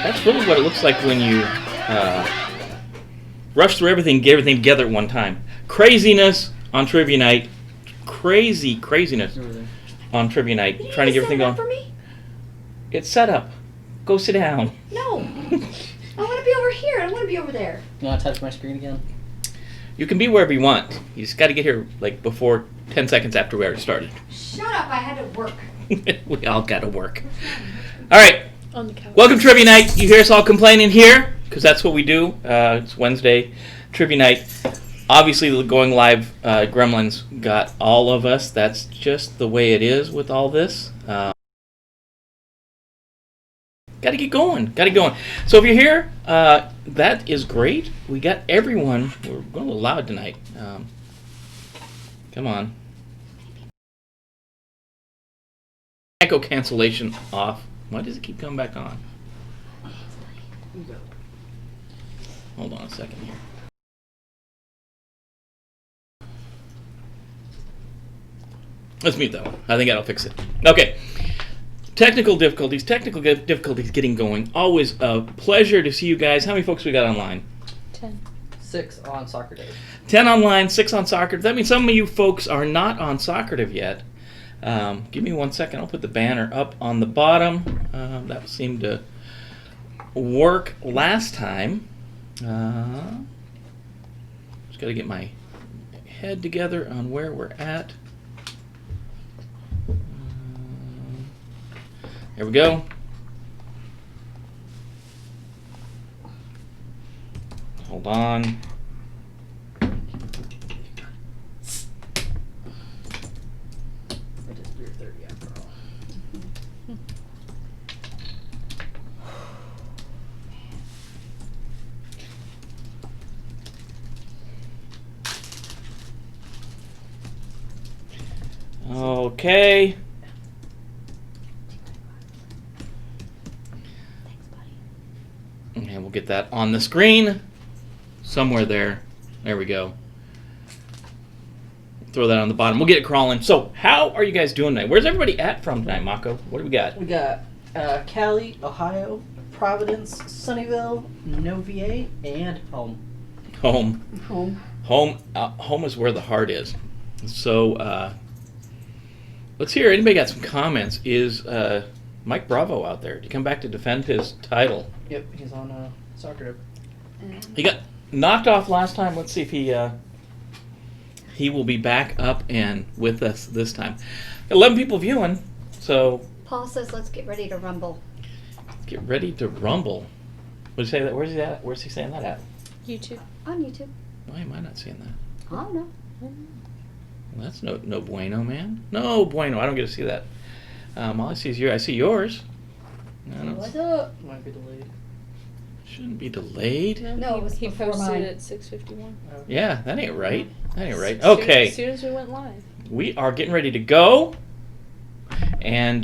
That's really what it looks like when you rush through everything, get everything together at one time. Craziness on Trivia Night. Craziness on Trivia Night. Trying to get everything going. For me? It's set up. Go sit down. No. I want to be over here. I don't want to be over there. You want to touch my screen again? You can be wherever you want. You just got to get here like before 10 seconds after we already started. Shut up. I had to work. We all got to work. All right. On the couch. Welcome to Trivia Night. You hear us all complaining here because that's what we do. It's Wednesday, Trivia Night. Obviously, the going live gremlins got all of us. That's just the way it is with all this. Got to get going. So if you're here, that is great. We got everyone. We're going a little loud tonight. Come on. Echo cancellation off. Why does it keep coming back on? Hold on a second here. Let's mute that one. I think that'll fix it. Okay. Technical difficulties getting going. Always a pleasure to see you guys. How many folks we got online? 10. 6 on Soccer Day. 10 online, 6 on Soccer. That means some of you folks are not on Soccer Day yet. Give me 1 second. I'll put the banner up on the bottom. That seemed to work last time. Just got to get my head together on where we're at. There we go. Hold on. Okay. And we'll get that on the screen. Somewhere there. There we go. Throw that on the bottom. We'll get it crawling. So, how are you guys doing tonight? Where's everybody at from tonight, Mako? What do we got? We got Cali, Ohio, Providence, Sunnyvale, Novier, and home. Home. Home. Home is where the heart is. So, let's hear. Anybody got some comments? Is Mike Bravo out there? Did he come back to defend his title? Yep, he's on Soccer Day. He got knocked off last time. Let's see if he will be back up and with us this time. 11 people viewing, so... Paul says let's get ready to rumble. Get ready to rumble. What did you say that? Where's he at? Where's he saying that at? YouTube. On YouTube. Why am I not seeing that? I don't know. Well, that's no bueno, man. No bueno. I don't get to see that. All I see is yours. I see yours. What's up? Might be delayed. Shouldn't be delayed. No, it was he before posted mine. at 6:51. Yeah, that ain't right. That ain't right. Okay. As soon as we went live. We are getting ready to go, and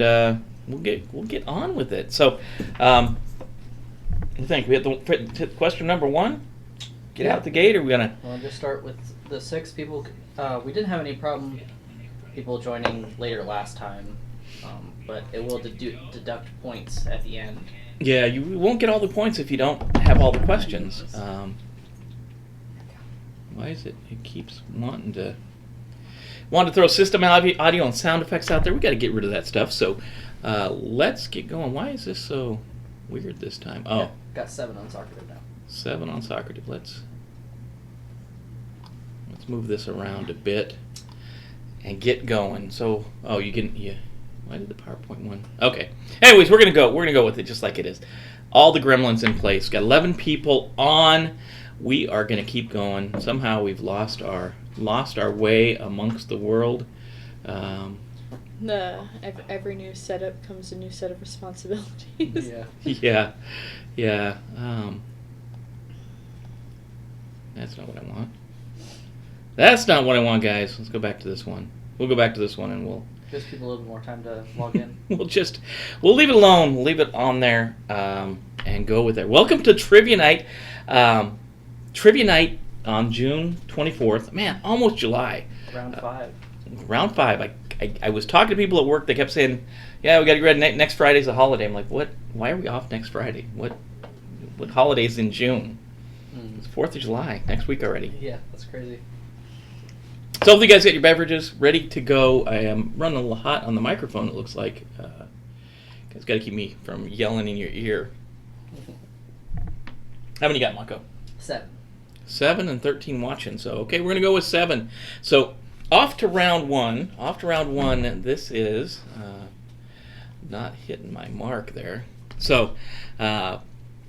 we'll get on with it. So, I think we have the question number 1. Get out the gate, or we gonna? Well, I'll just start with the 6 people. We didn't have any problem people joining later last time. But it will deduct points at the end. Yeah, you won't get all the points if you don't have all the questions. Why is it? It keeps wanting to throw system audio and sound effects out there. We got to get rid of that stuff. So let's get going. Why is this so weird this time? Oh, Yeah, got 7 on Socrative now. 7 on Socrative. Let's move this around a bit and get going. So, oh, you can. Yeah. Why did the PowerPoint one? Okay. Anyways, we're gonna go with it just like it is. All the gremlins in place. Got 11 people on. We are gonna keep going. Somehow we've lost our way amongst the world. Every new setup comes a new set of responsibilities. Yeah. Yeah. That's not what I want. That's not what I want, guys. Let's go back to this one. We'll go back to this one and we'll. Gives people a little more time to log in. We'll leave it alone. We'll leave it on there and go with it. Welcome to Trivia Night. Trivia Night on June 24th. Man, almost July. Round 5. Round 5. I was talking to people at work. They kept saying, "Yeah, we got to get ready. Next Friday's a holiday." I'm like, "What? Why are we off next Friday? What holiday's in June? It's 4th of July next week already." Yeah, that's crazy. So hopefully you guys get your beverages ready to go. I am running a little hot on the microphone, it looks like. Guys got to keep me from yelling in your ear. How many you got, Mako? 7. 7 and 13 watching. So, okay, we're going to go with 7. So, off to round 1. This is not hitting my mark there. So,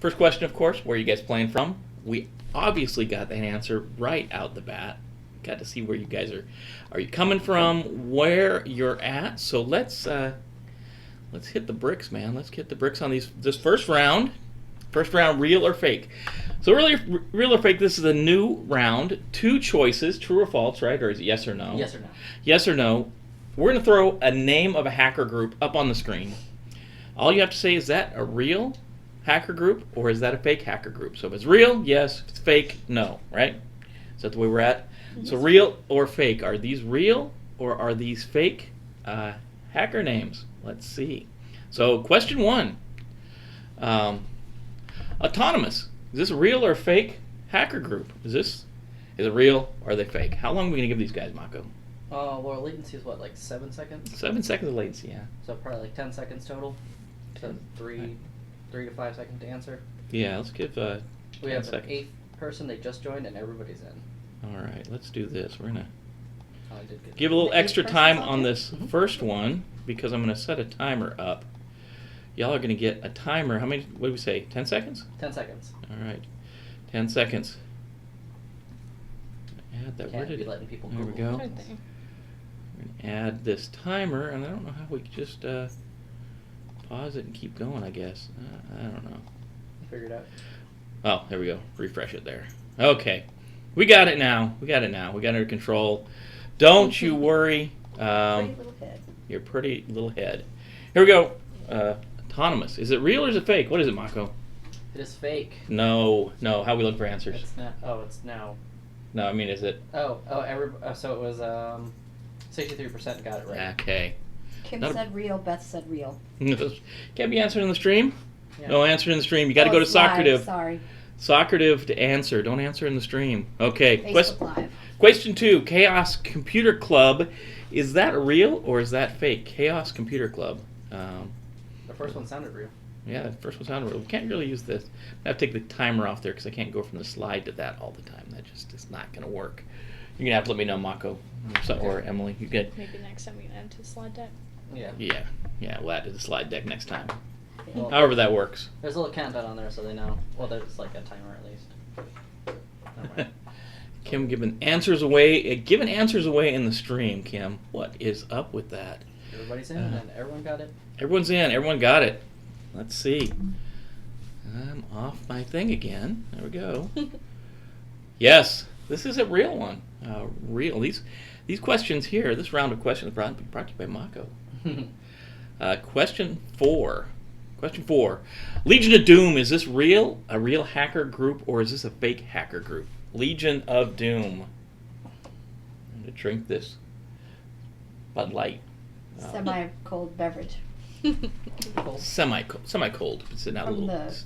first question, of course, where are you guys playing from? We obviously got that answer right out the bat. Got to see where you guys are you coming from, where you're at. So let's hit the bricks, man. Let's hit the bricks on this first round. First round, real or fake. So really, real or fake, this is a new round. 2 choices, true or false, right? Or is it yes or no? Yes or no. Yes or no. We're going to throw a name of a hacker group up on the screen. All you have to say is that a real hacker group or is that a fake hacker group? So if it's real, yes. If it's fake, no, right? Is that the way we're at? So real or fake? Are these real or are these fake hacker names? Let's see. So question 1. Autonomous. Is this a real or fake hacker group? Is it real or are they fake? How long are we going to give these guys, Mako? Well, latency is what, like 7 seconds? 7 seconds of latency, yeah. So probably like 10 seconds total. So 3 to 5 seconds to answer. Yeah, let's give We 10 have seconds. an 8th person. They just joined and everybody's in. All right, let's do this. We're going to Oh, I did good. give a little The 8 extra person's time on on there? this first one because I'm going to set a timer up. Y'all are going to get a timer. How many, what did we say, 10 seconds? 10 seconds. All right, 10 seconds. Add that. Where Can't did be it? letting people There we Google. go. Right there. We're going to add this timer, and I don't know how we could just pause it and keep going, I guess. I don't know. Figure it out. Oh, there we go. Refresh it there. Okay. We got it now. We got it under control. Don't you worry. Pretty little head. Your pretty little head. Here we go. Autonomous. Is it real or is it fake? What is it, Mako? It is fake. No. How we look for answers? It's not. Oh, it's now. No, I mean, is it? So it was 63% got it right. Okay. Kim Not- said real, Beth said real. Can't be answered in the stream? Yeah. No answer in the stream. You got to Oh, go to it's live, Socrative. Sorry. Socrative to answer. Don't answer in the stream. Okay. Facebook Live. Question 2. Chaos Computer Club. Is that real or is that fake? Chaos Computer Club. The first one sounded real. Yeah, the first one sounded real. We can't really use this. I have to take the timer off there because I can't go from the slide to that all the time. That just is not going to work. You're going to have to let me know, Mako. Or Emily. You good? Maybe next time we can add to the slide deck. Yeah. Yeah, we'll add to the slide deck next time. Well, However that works. There's a little countdown on there so they know. Well, there's like a timer at least. Never mind. Kim giving answers away in the stream, Kim. What is up with that? Everybody's in and everyone got it. Everyone's in. Everyone got it. Let's see. I'm off my thing again. There we go. Yes, this is a real one. Real. These questions here, this round of questions brought to you by Mako. Question 4. Question 4. Legion of Doom, is this real? A real hacker group or is this a fake hacker group? Legion of Doom. I'm going to drink this Bud Light. Semi-cold beverage Cold. Semi-cold. It's not a from little. the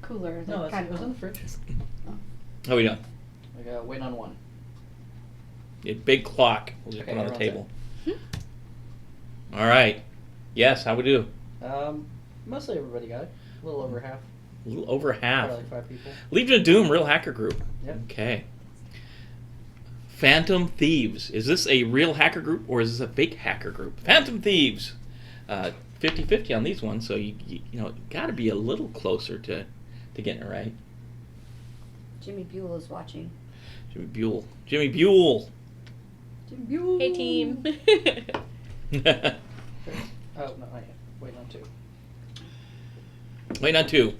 cooler. No, That it was in the fridge. How we doing? We got wait on one. A big clock. We'll just Okay, put on the everyone's table. All right. Yes. How we do? Mostly everybody got it. A little over half. A little over half. Probably like 5 people. Legion of Doom, real hacker group. Yep. Okay. Phantom Thieves. Is this a real hacker group or is this a fake hacker group? Phantom Thieves. 50-50 on these ones, so you got to be a little closer to getting it right. Jimmy Buell is watching. Jimmy Buell. Jimmy Buell. Jimmy Buell. Hey, team. Oh, no, not yet. Wait on 2. Wait on 2.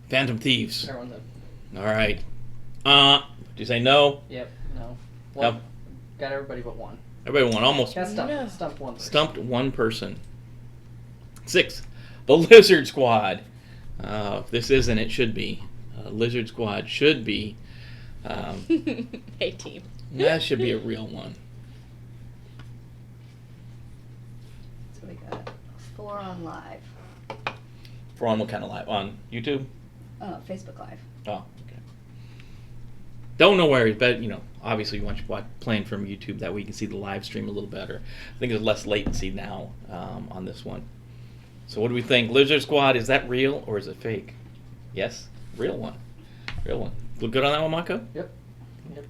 Phantom Thieves. Everyone's up. All right. Do you say no? Yep, no. No. One. Got everybody but one. Everybody won. Almost Got stumped. No. Stumped one person. stumped one person. 6. The Lizard Squad. If this isn't, it should be. Lizard Squad should be. Hey, team. That should be a real one. So we got 4 on live. For on what kind of live? On YouTube? Facebook Live. Oh, okay. Don't know where, but obviously you want to watch playing from YouTube. That way you can see the live stream a little better. I think there's less latency now on this one. So what do we think? Lizard Squad, is that real or is it fake? Yes? Real one. Real one. Look good on that one, Mako? Yep.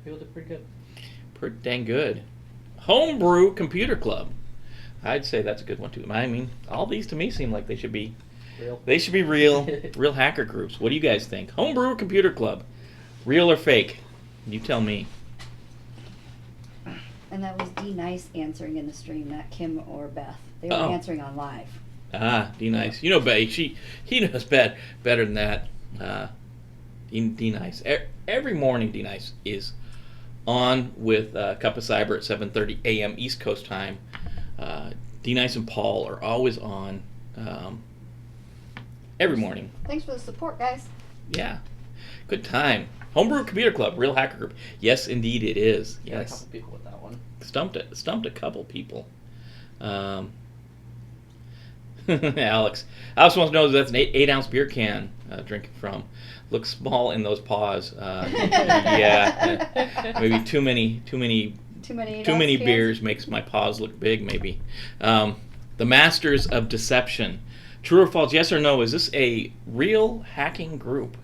People did pretty good. Pretty dang good. Homebrew Computer Club. I'd say that's a good one too. I mean, all these to me seem like they should be Real. They should be real hacker groups. What do you guys think? Homebrew Computer Club, real or fake? You tell me. And that was D Nice answering in the stream, not Kim or Beth. They were Oh. answering on live. Ah, D Nice. He knows better than that. D Nice. Every morning, D Nice is on with Cup of Cyber at 7:30 a.m. East Coast time. D Nice and Paul are always on every morning. Thanks for the support, guys. Yeah, good time. Homebrew Computer Club, real hacker group. Yes, indeed, it is. Got a Yes, couple people with that one. stumped a couple people. Alex wants to know if that's an 8-ounce beer can drinking from. Looks small in those paws. Yeah, maybe too many Too many cans? beers makes my paws look big. Maybe. The Masters of Deception. True or false? Yes or no? Is this a real hacking group?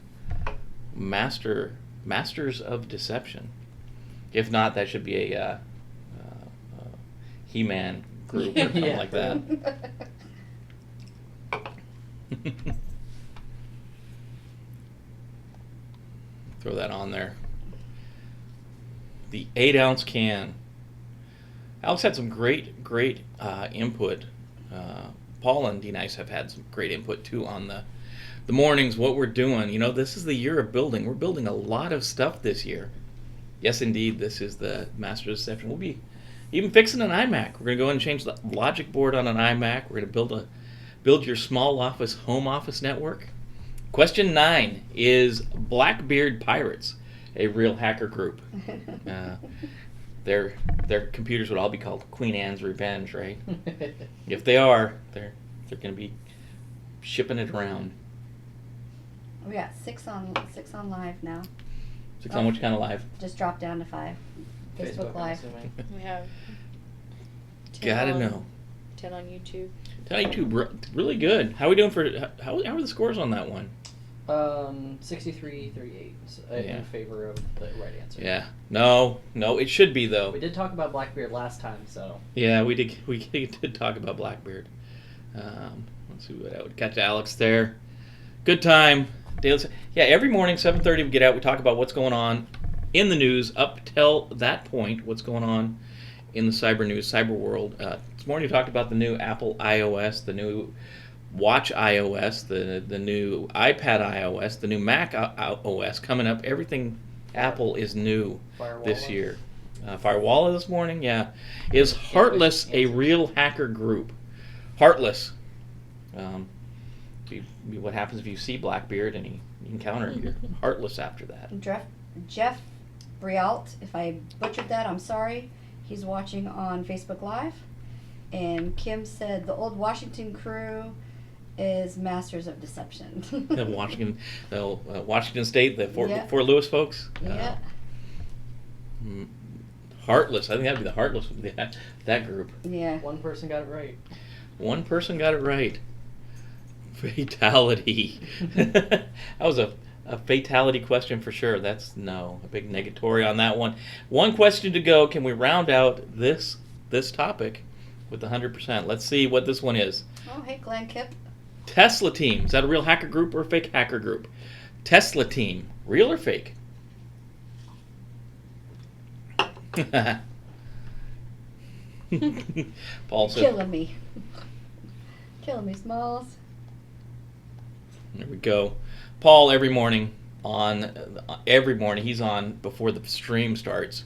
Masters of Deception. If not, that should be a He-Man group or something Yeah. like that. Throw that on there. The 8-ounce can. Alex had some great input. Paul and D-Nice have had some great input too on the mornings, what we're doing. This is the year of building. We're building a lot of stuff this year. Yes, indeed, this is the Master of Deception. We'll be even fixing an iMac. We're going to go and change the logic board on an iMac. We're going to build your small office, home office network. Question 9, is Blackbeard Pirates a real hacker group? Their computers would all be called Queen Anne's Revenge, right? If they are, they're going to be shipping it around. We got 6 on live now. 6 on which kind of live? Just dropped down to 5. Facebook I'm Live. assuming. We have 10 Gotta on- know. 10 on YouTube. Tell you two, really good. How are we doing how are the scores on that one? 63-38 Yeah. in favor of the right answer. Yeah. No, it should be though. We did talk about Blackbeard last time, so. Yeah, we did talk about Blackbeard. Let's see what I would catch Alex there. Good time. Yeah, every morning 7:30 we get out. We talk about what's going on in the news up till that point. What's going on in the cyber news, cyber world. This morning we talked about the new Apple iOS, the new Watch iOS, the new iPad iOS, the new Mac OS coming up. Everything Apple is new this year. Firewall this morning, yeah. Is Heartless a real hacker group? Heartless. What happens if you see Blackbeard and you encounter him? You're Heartless after that. Jeff Brialt, if I butchered that, I'm sorry. He's watching on Facebook Live. And Kim said the old Washington crew is masters of deception. Washington State, the Yeah. Fort Lewis folks. Yeah. Heartless. I think that'd be the Heartless of that group. Yeah. One person got it right. One person got it right. Fatality. That was a fatality question for sure. That's a big negatory on that one. One question to go. Can we round out this topic with 100%? Let's see what this one is. Oh, hey, Glenn Kip. Tesla team. Is that a real hacker group or a fake hacker group? Tesla team. Real or fake? Paul said. Killing me. Killing me, Smalls. There we go. Paul every morning he's on before the stream starts,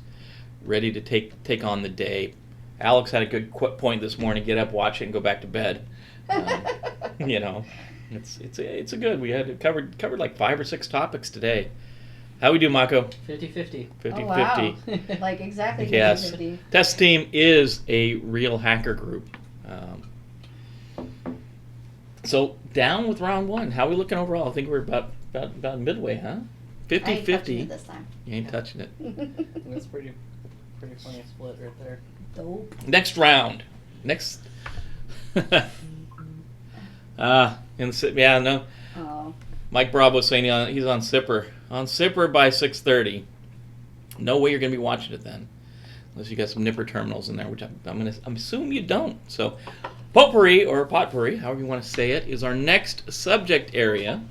ready to take on the day. Alex had a good point this morning. Get up, watch it, and go back to bed. It's a good. We had covered like 5 or 6 topics today. How we do, Mako? 50-50. 50-50. Oh, wow. Like exactly 50-50. Yes. Test team is a real hacker group. So down with round 1. How are we looking overall? I think we're about midway, huh? I ain't touching 50-50. it this time. You ain't touching it. That's pretty funny split right there. Dope. Next round. Next. No. Oh. Mike Bravo's saying he's on Sipper. On Sipper by 6:30. No way you're going to be watching it then, unless you got some Nipper terminals in there, which I'm assuming you don't. So, potpourri or potpourri, however you want to say it, is our next subject area.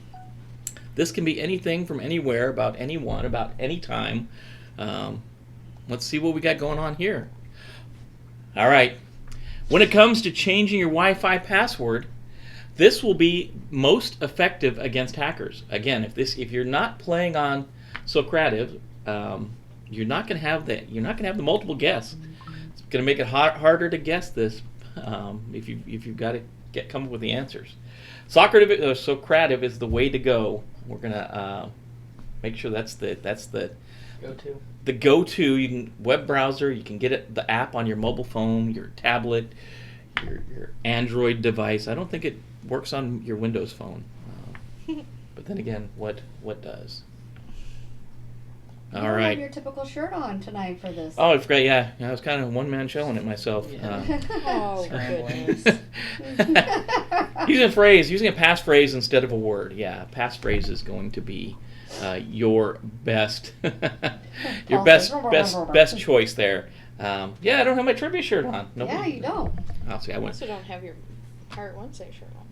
This can be anything from anywhere, about anyone, about any time. Let's see what we got going on here. All right. When it comes to changing your Wi-Fi password, this will be most effective against hackers. Again, if you're not playing on Socrative, you're not going to have the multiple guess. It's going to make it harder to guess this if you've got to come up with the answers. Socrative is the way to go. We're going to make sure that's the Go-to. the go-to. You can web browser. You can get the app on your mobile phone, your tablet, your Android device. I don't think it works on your Windows phone. But then again, what does? You All don't right. have your typical shirt on tonight for this. Oh, I forgot. Yeah, I was kind of one-man showing it myself. Yeah. Oh, Scrambling. goodness. Using a passphrase instead of a word. Yeah, passphrase is going to be your best, your best choice there. I don't have my trivia shirt on. Yeah, you don't. I'll see. I You went. also don't have your Pirate Wednesday shirt on.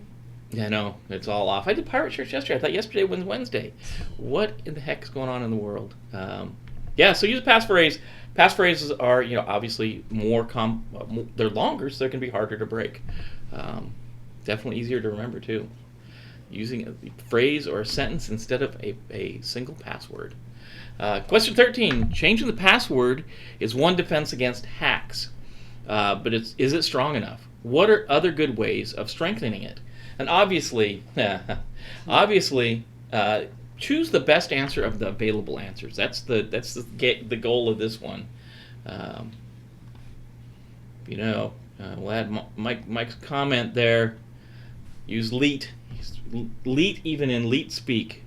Yeah, no, it's all off. I did pirate shirts yesterday. I thought yesterday was Wednesday. What in the heck is going on in the world? So use a passphrase. Passphrases are, obviously they're longer, so they can be harder to break. Definitely easier to remember too. Using a phrase or a sentence instead of a single password. Question 13. Changing the password is one defense against hacks, but is it strong enough? What are other good ways of strengthening it? And obviously, choose the best answer of the available answers. That's the goal of this one. We'll add Mike's comment there. Use LEET. LEET even in LEET speak.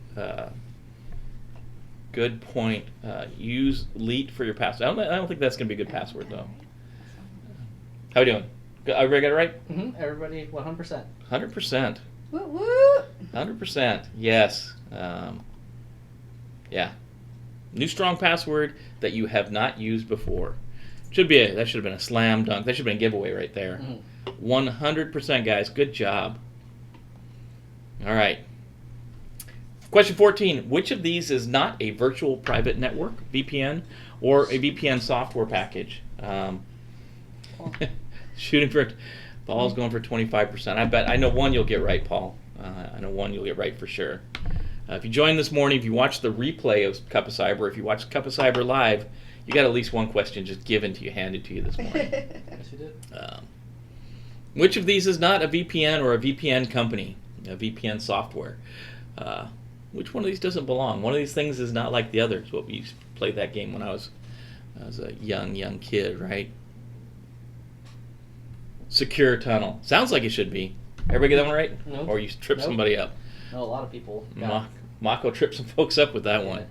Good point. Use LEET for your password. I don't think that's going to be a good password though. How we doing? Everybody got it right? Mm-hmm. Everybody, 100%. 100%. Woo woo. 100%. Yes. New strong password that you have not used before. That should have been a slam dunk. That should have been a giveaway right there. 100%, guys. Good job. All right. Question 14. Which of these is not a virtual private network, VPN, or a VPN software package? Shooting for Paul's going for 25%. I know one you'll get right, Paul. I know one you'll get right for sure. If you joined this morning, if you watched the replay of Cup of Cyber, if you watched Cup of Cyber live, you got at least one question just handed to you this morning. Yes, you did. Which of these is not a VPN or a VPN company, a VPN software? Which one of these doesn't belong? One of these things is not like the others. What we used to play that game when I was a young kid, right? secure tunnel. Sounds like it should be. Everybody get that one right? Nope. Or you trip Nope. somebody up. No, a lot of people. got Mako tripped some folks up with that Yeah. one.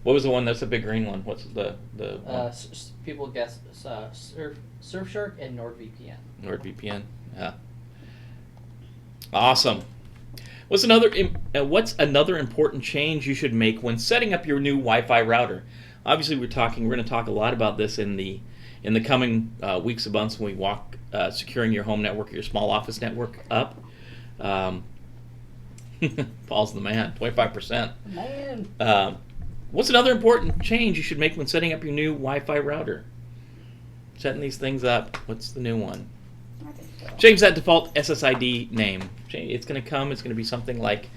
What was the one? That's the big green one. What's the one? People guess Surfshark and NordVPN. NordVPN. Yeah. Awesome. What's another important change you should make when setting up your new Wi-Fi router? Obviously, we're going to talk a lot about this in the coming weeks and months when we walk securing your home network, your small office network up. Paul's the man. 25%. Man. What's another important change you should make when setting up your new Wi-Fi router? Setting these things up. What's the new one? I think so. Change that default SSID name. It's going to come. It's going to be something like,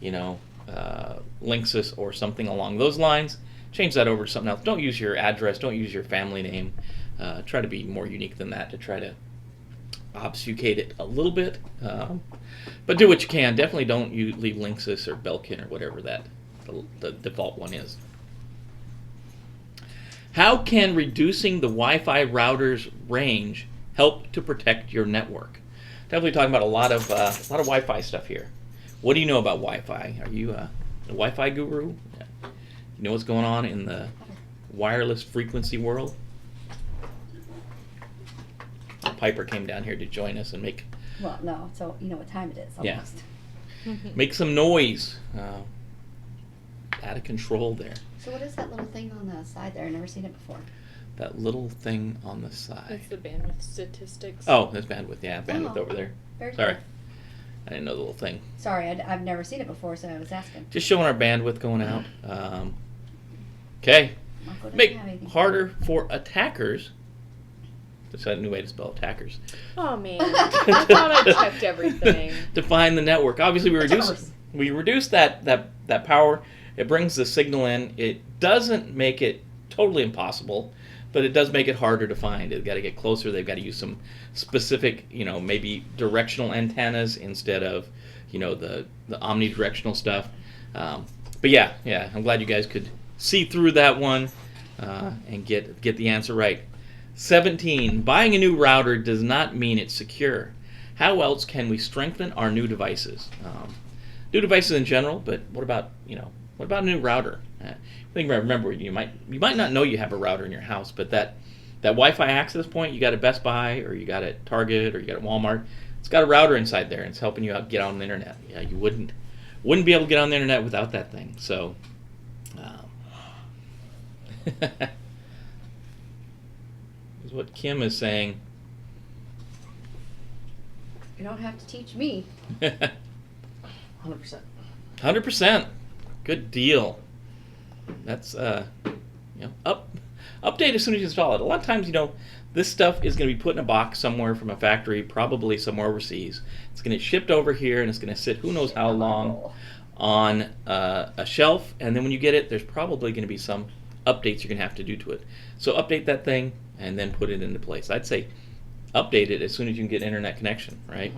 Linksys or something along those lines. Change that over to something else. Don't use your address. Don't use your family name. Try to be more unique than that to try to obfuscate it a little bit. But do what you can. Definitely don't leave Linksys or Belkin or whatever the default one is. How can reducing the Wi-Fi router's range help to protect your network? Definitely talking about a lot of Wi-Fi stuff here. What do you know about Wi-Fi? Are you a Wi-Fi guru? Yeah. You know what's going on in the wireless frequency world? Piper came down here to join us and Well, no. So you know what time it is almost. Yeah. make some noise. Out of control there. So what is that little thing on the side there? I've never seen it before. That little thing on the side. That's the bandwidth statistics. Oh, there's bandwidth. Yeah, bandwidth Oh. over there. Very Sorry. cool. I didn't know the little thing. Sorry, I've never seen it before, so I was asking. Just showing our bandwidth going out. Okay. Mako doesn't Make have anything. harder for attackers. That's a new way to spell attackers. Oh man, I thought I checked everything. To find the network. Obviously, we Attackers. reduce that power. It brings the signal in. It doesn't make it totally impossible, but it does make it harder to find. They've got to get closer. They've got to use some specific, maybe directional antennas instead of, the omnidirectional stuff. But yeah, I'm glad you guys could see through that one and get the answer right. 17. Buying a new router does not mean it's secure. How else can we strengthen our new devices? New devices in general, but what about a new router? I think remember you might not know you have a router in your house, but that Wi-Fi access point you got at Best Buy or you got at Target or you got at Walmart, it's got a router inside there and it's helping you out get on the internet. Yeah, you wouldn't be able to get on the internet without that thing. So. Is what Kim is saying. You don't have to teach me. 100%. 100%. Good deal. That's update as soon as you install it. A lot of times, this stuff is going to be put in a box somewhere from a factory, probably somewhere overseas. It's going to get shipped over here, and it's going to sit who knows how long on a shelf. And then when you get it, there's probably going to be some updates you're going to have to do to it. So update that thing and then put it into place. I'd say update it as soon as you can get internet connection, right?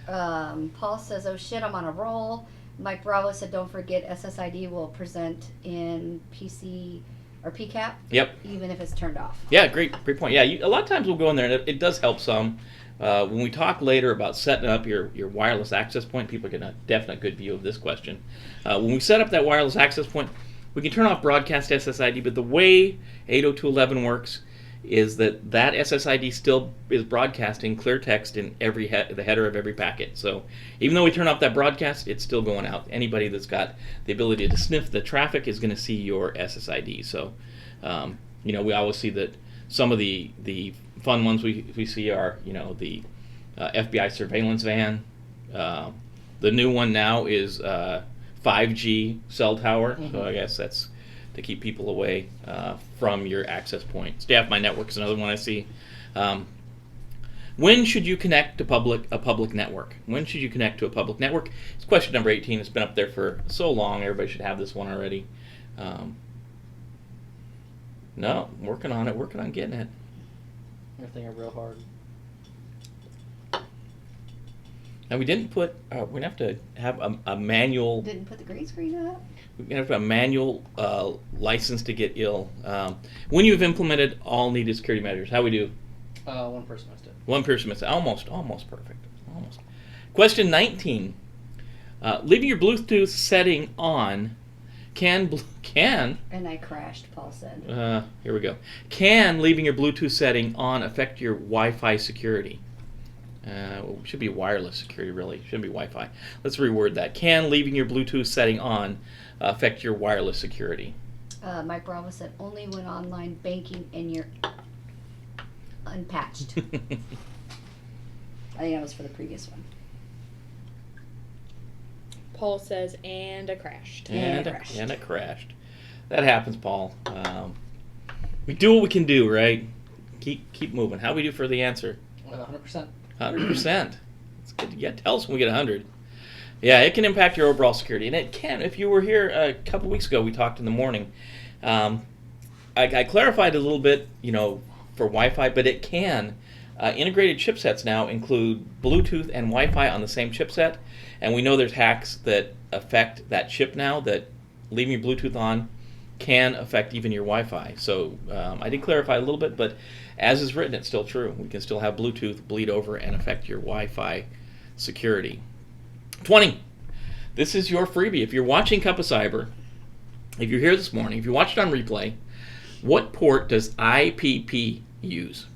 Mm-hmm. Paul says, "Oh shit, I'm on a roll." Mike Bravo said, "Don't forget SSID will present in PC or PCAP, Yep. even if it's turned off." Yeah, great point. Yeah, a lot of times we'll go in there, and it does help some. When we talk later about setting up your wireless access point, people are getting a definite good view of this question. When we set up that wireless access point, we can turn off broadcast SSID, but the way 802.11 works is that SSID still is broadcasting clear text in the header of every packet. So even though we turn off that broadcast, it's still going out. Anybody that's got the ability to sniff the traffic is going to see your SSID. So, we always see that some of the fun ones we see are, the FBI surveillance van. The new one now is 5G cell tower. Mm-hmm. So I guess that's to keep people away from your access point. Stay off my network is another one I see. When should you connect to a public network? When should you connect to a public network? It's question number 18. It's been up there for so long. Everybody should have this one already. No, working on it. Working on getting it. Everything are real hard. Now we didn't put. We're gonna have to have a manual. Didn't put the green screen up. We're gonna have to have a manual license to get ill. When you've implemented all needed security measures, how we do? One person missed it. One person missed it. Almost perfect. Almost. Question 19. Leaving your Bluetooth setting on can And I crashed, Paul said. here we go. Can leaving your Bluetooth setting on affect your Wi-Fi security? Should be wireless security, really. Shouldn't be Wi-Fi. Let's reword that. Can leaving your Bluetooth setting on affect your wireless security? Mike Bravo said only when online banking and you're unpatched. I think that was for the previous one. Paul says, and I crashed. And it crashed. That happens, Paul. We do what we can do, right? Keep moving. How do we do for the answer? 100%. 100%. It's good. Yeah, tell us when we get 100. Yeah, it can impact your overall security, and it can. If you were here a couple weeks ago, we talked in the morning. I clarified a little bit, for Wi-Fi, but it can. Integrated chipsets now include Bluetooth and Wi-Fi on the same chipset, and we know there's hacks that affect that chip now, that leaving your Bluetooth on can affect even your Wi-Fi. So I did clarify a little bit, but as is written, it's still true. We can still have Bluetooth bleed over and affect your Wi-Fi security. 20. This is your freebie. If you're watching Cup of Cyber, if you're here this morning, if you watched it on replay, what port does IPP use?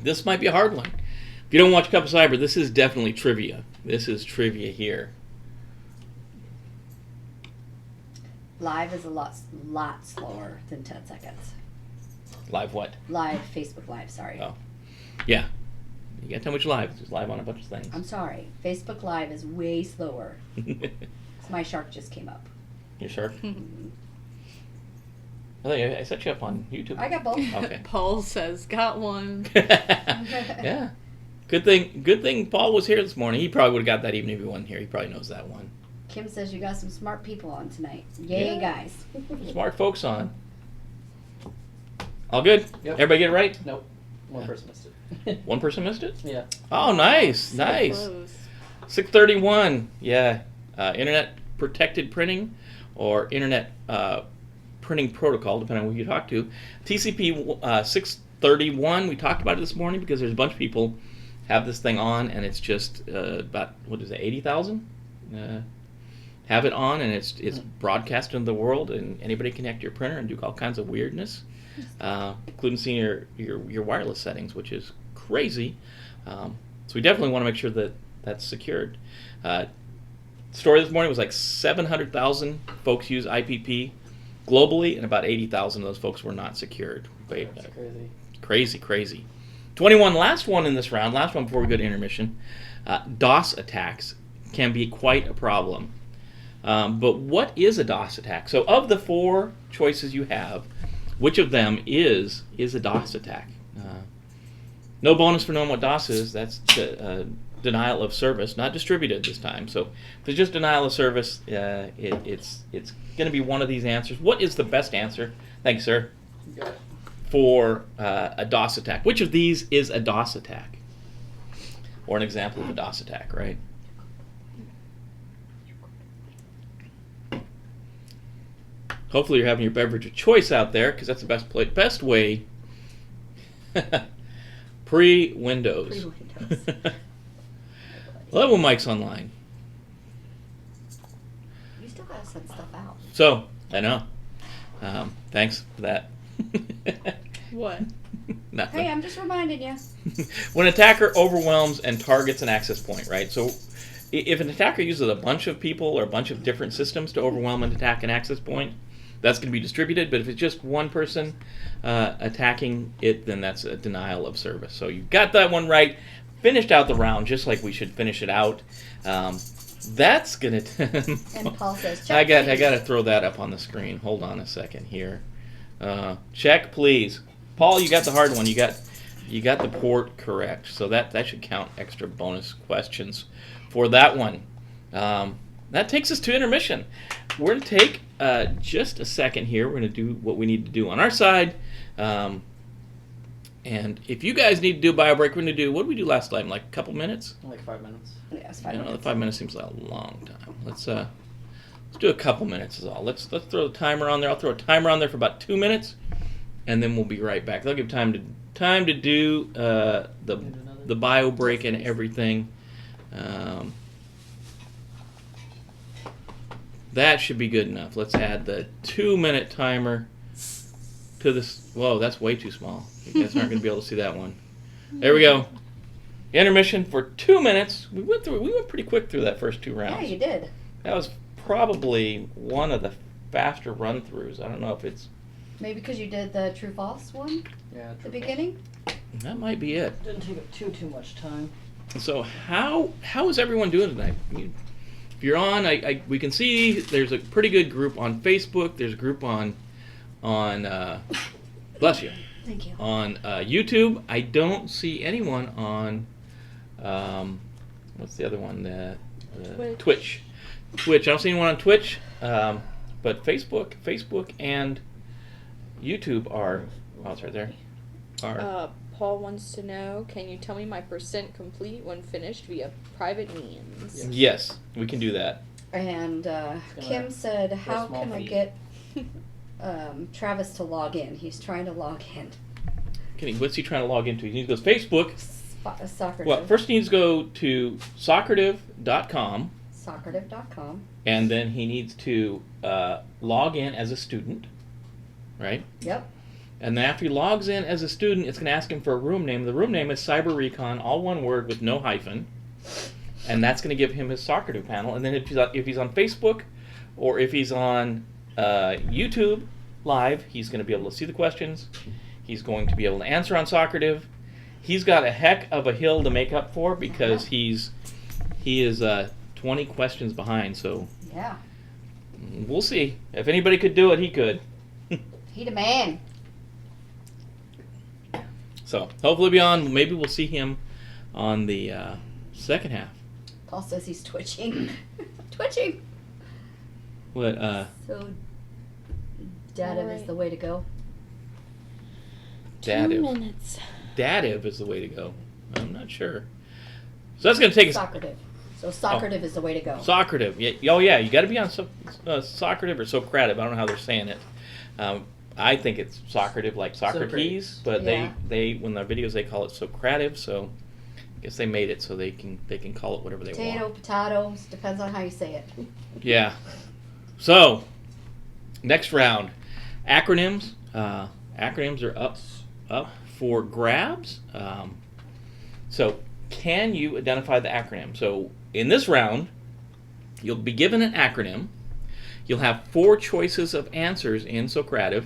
This might be a hard one. If you don't watch Cup of Cyber, this is definitely trivia. This is trivia here. Live is a lot slower than 10 seconds. Live what? Live, Facebook Live, sorry. Oh. Yeah. You gotta tell me which live. It's live on a bunch of things. I'm sorry. Facebook Live is way slower. My shark just came up. Your shark? I think I set you up on YouTube. I got both. Okay. Paul says, got one. Yeah. Good thing Paul was here this morning. He probably would have got that even if he wasn't here. He probably knows that one. Kim says you got some smart people on tonight. Yay, Yeah. guys. Smart folks on. All good? Yep. Everybody get it right? Nope. One person missed it. One person missed it? Yeah. Oh, nice. So Nice. close. 631. Yeah. Internet protected printing or internet printing protocol, depending on who you talk to. TCP 631. We talked about it this morning because there's a bunch of people have this thing on, and it's just about, 80,000? Have it on, and it's broadcast into the world, and anybody can connect to your printer and do all kinds of weirdness, including seeing your wireless settings, which is crazy. So we definitely want to make sure that that's secured. Story this morning was like 700,000 folks use IPP globally, and about 80,000 of those folks were not secured. That's crazy. Crazy. 21, last one in this round, last one before we go to intermission. DOS attacks can be quite a problem. But what is a DOS attack? So of the 4 choices you have, which of them is a DOS attack? No bonus for knowing what DOS is. That's denial of service, not distributed this time. So if it's just denial of service, it's going to be one of these answers. What is the best answer? Thank you, sir. You got it. For a DOS attack. Which of these is a DOS attack? Or an example of a DOS attack, right? Hopefully you're having your beverage of choice out there, because that's the best way. Pre-Windows. Pre-Windows. Love when Mike's online. You still gotta send stuff out. So, I know. Thanks for that. What? Nothing. Hey, I'm just reminding you. When an attacker overwhelms and targets an access point, right? So if an attacker uses a bunch of people or a bunch of different systems to overwhelm and attack an access point, that's going to be distributed. But if it's just one person attacking it, then that's a denial of service. So you got that one right. Finished out the round just like we should finish it out. That's going to... And Paul says, I check, got to throw that up on the screen. Hold on a second here. Check, please. Paul, you got the hard one. You got the port correct. So that should count extra bonus questions for that one. That takes us to intermission. We're going to take just a second here. We're going to do what we need to do on our side. And if you guys need to do a bio break, we're going to do, what did we do last time? Like a couple minutes? Like 5 minutes. Yeah, it's 5 The minutes. 5 minutes seems like a long time. Let's do a couple minutes is all. Let's throw the timer on there. I'll throw a timer on there for about 2 minutes. and then we'll be right back. They'll give time to do the bio break and everything. That should be good enough. Let's add the 2-minute timer to this. Whoa, that's way too small. You guys aren't going to be able to see that one. There we go. Intermission for 2 minutes. We went pretty quick through that first 2 rounds. Yeah, you did. That was probably one of the faster run-throughs. I don't know if it's... Maybe because you did the true-false one Yeah. at the beginning? That might be it. Didn't take up too much time. So how is everyone doing tonight? If you're on, we can see there's a pretty good group on Facebook. There's a group on bless you. Thank you. On YouTube. I don't see anyone on what's the other one? Twitch. I don't see anyone on Twitch. But Facebook and YouTube are. Oh, it's right there. Paul wants to know, can you tell me my percent complete when finished via private means? Yes, we can do that. And Kim said, how can I get Travis to log in? He's trying to log in. What's he trying to log into? He needs to go to Facebook. Soccer. Well, first he needs to go to soccerdiv.com. Soccerdiv.com. And then he needs to log in as a student, right? Yep. And then after he logs in as a student, it's going to ask him for a room name. The room name is Cyber-Recon, all one word with no hyphen. And that's going to give him his Soccerdiv panel. And then if he's on Facebook or if he's on YouTube Live, he's going to be able to see the questions. He's going to be able to answer on Soccerdiv. He's got a heck of a hill to make up for because he is 20 questions behind. So yeah, we'll see. If anybody could do it, he could. He the man. So hopefully be on. Maybe we'll see him on the second half. Paul says he's twitching. Twitching. What? So dative is the way to go. 2 Dative. minutes. Dative is the way to go. I'm not sure. So that's going to take us. Soccerdiv. So Soccerdiv is the way to go. Soccerdiv. Yeah. Oh yeah, you got to be on Soccerdiv or Socrative. I don't know how they're saying it. I think it's Soccerdiv, like Socrates, but Yeah. they when their videos they call it Socrative. So I guess they made it so they can call it whatever they want. Potatoes, depends on how you say it. Yeah. So next round, acronyms. Acronyms are up for grabs. So can you identify the acronym? So in this round, you'll be given an acronym. You'll have 4 choices of answers in Socrative.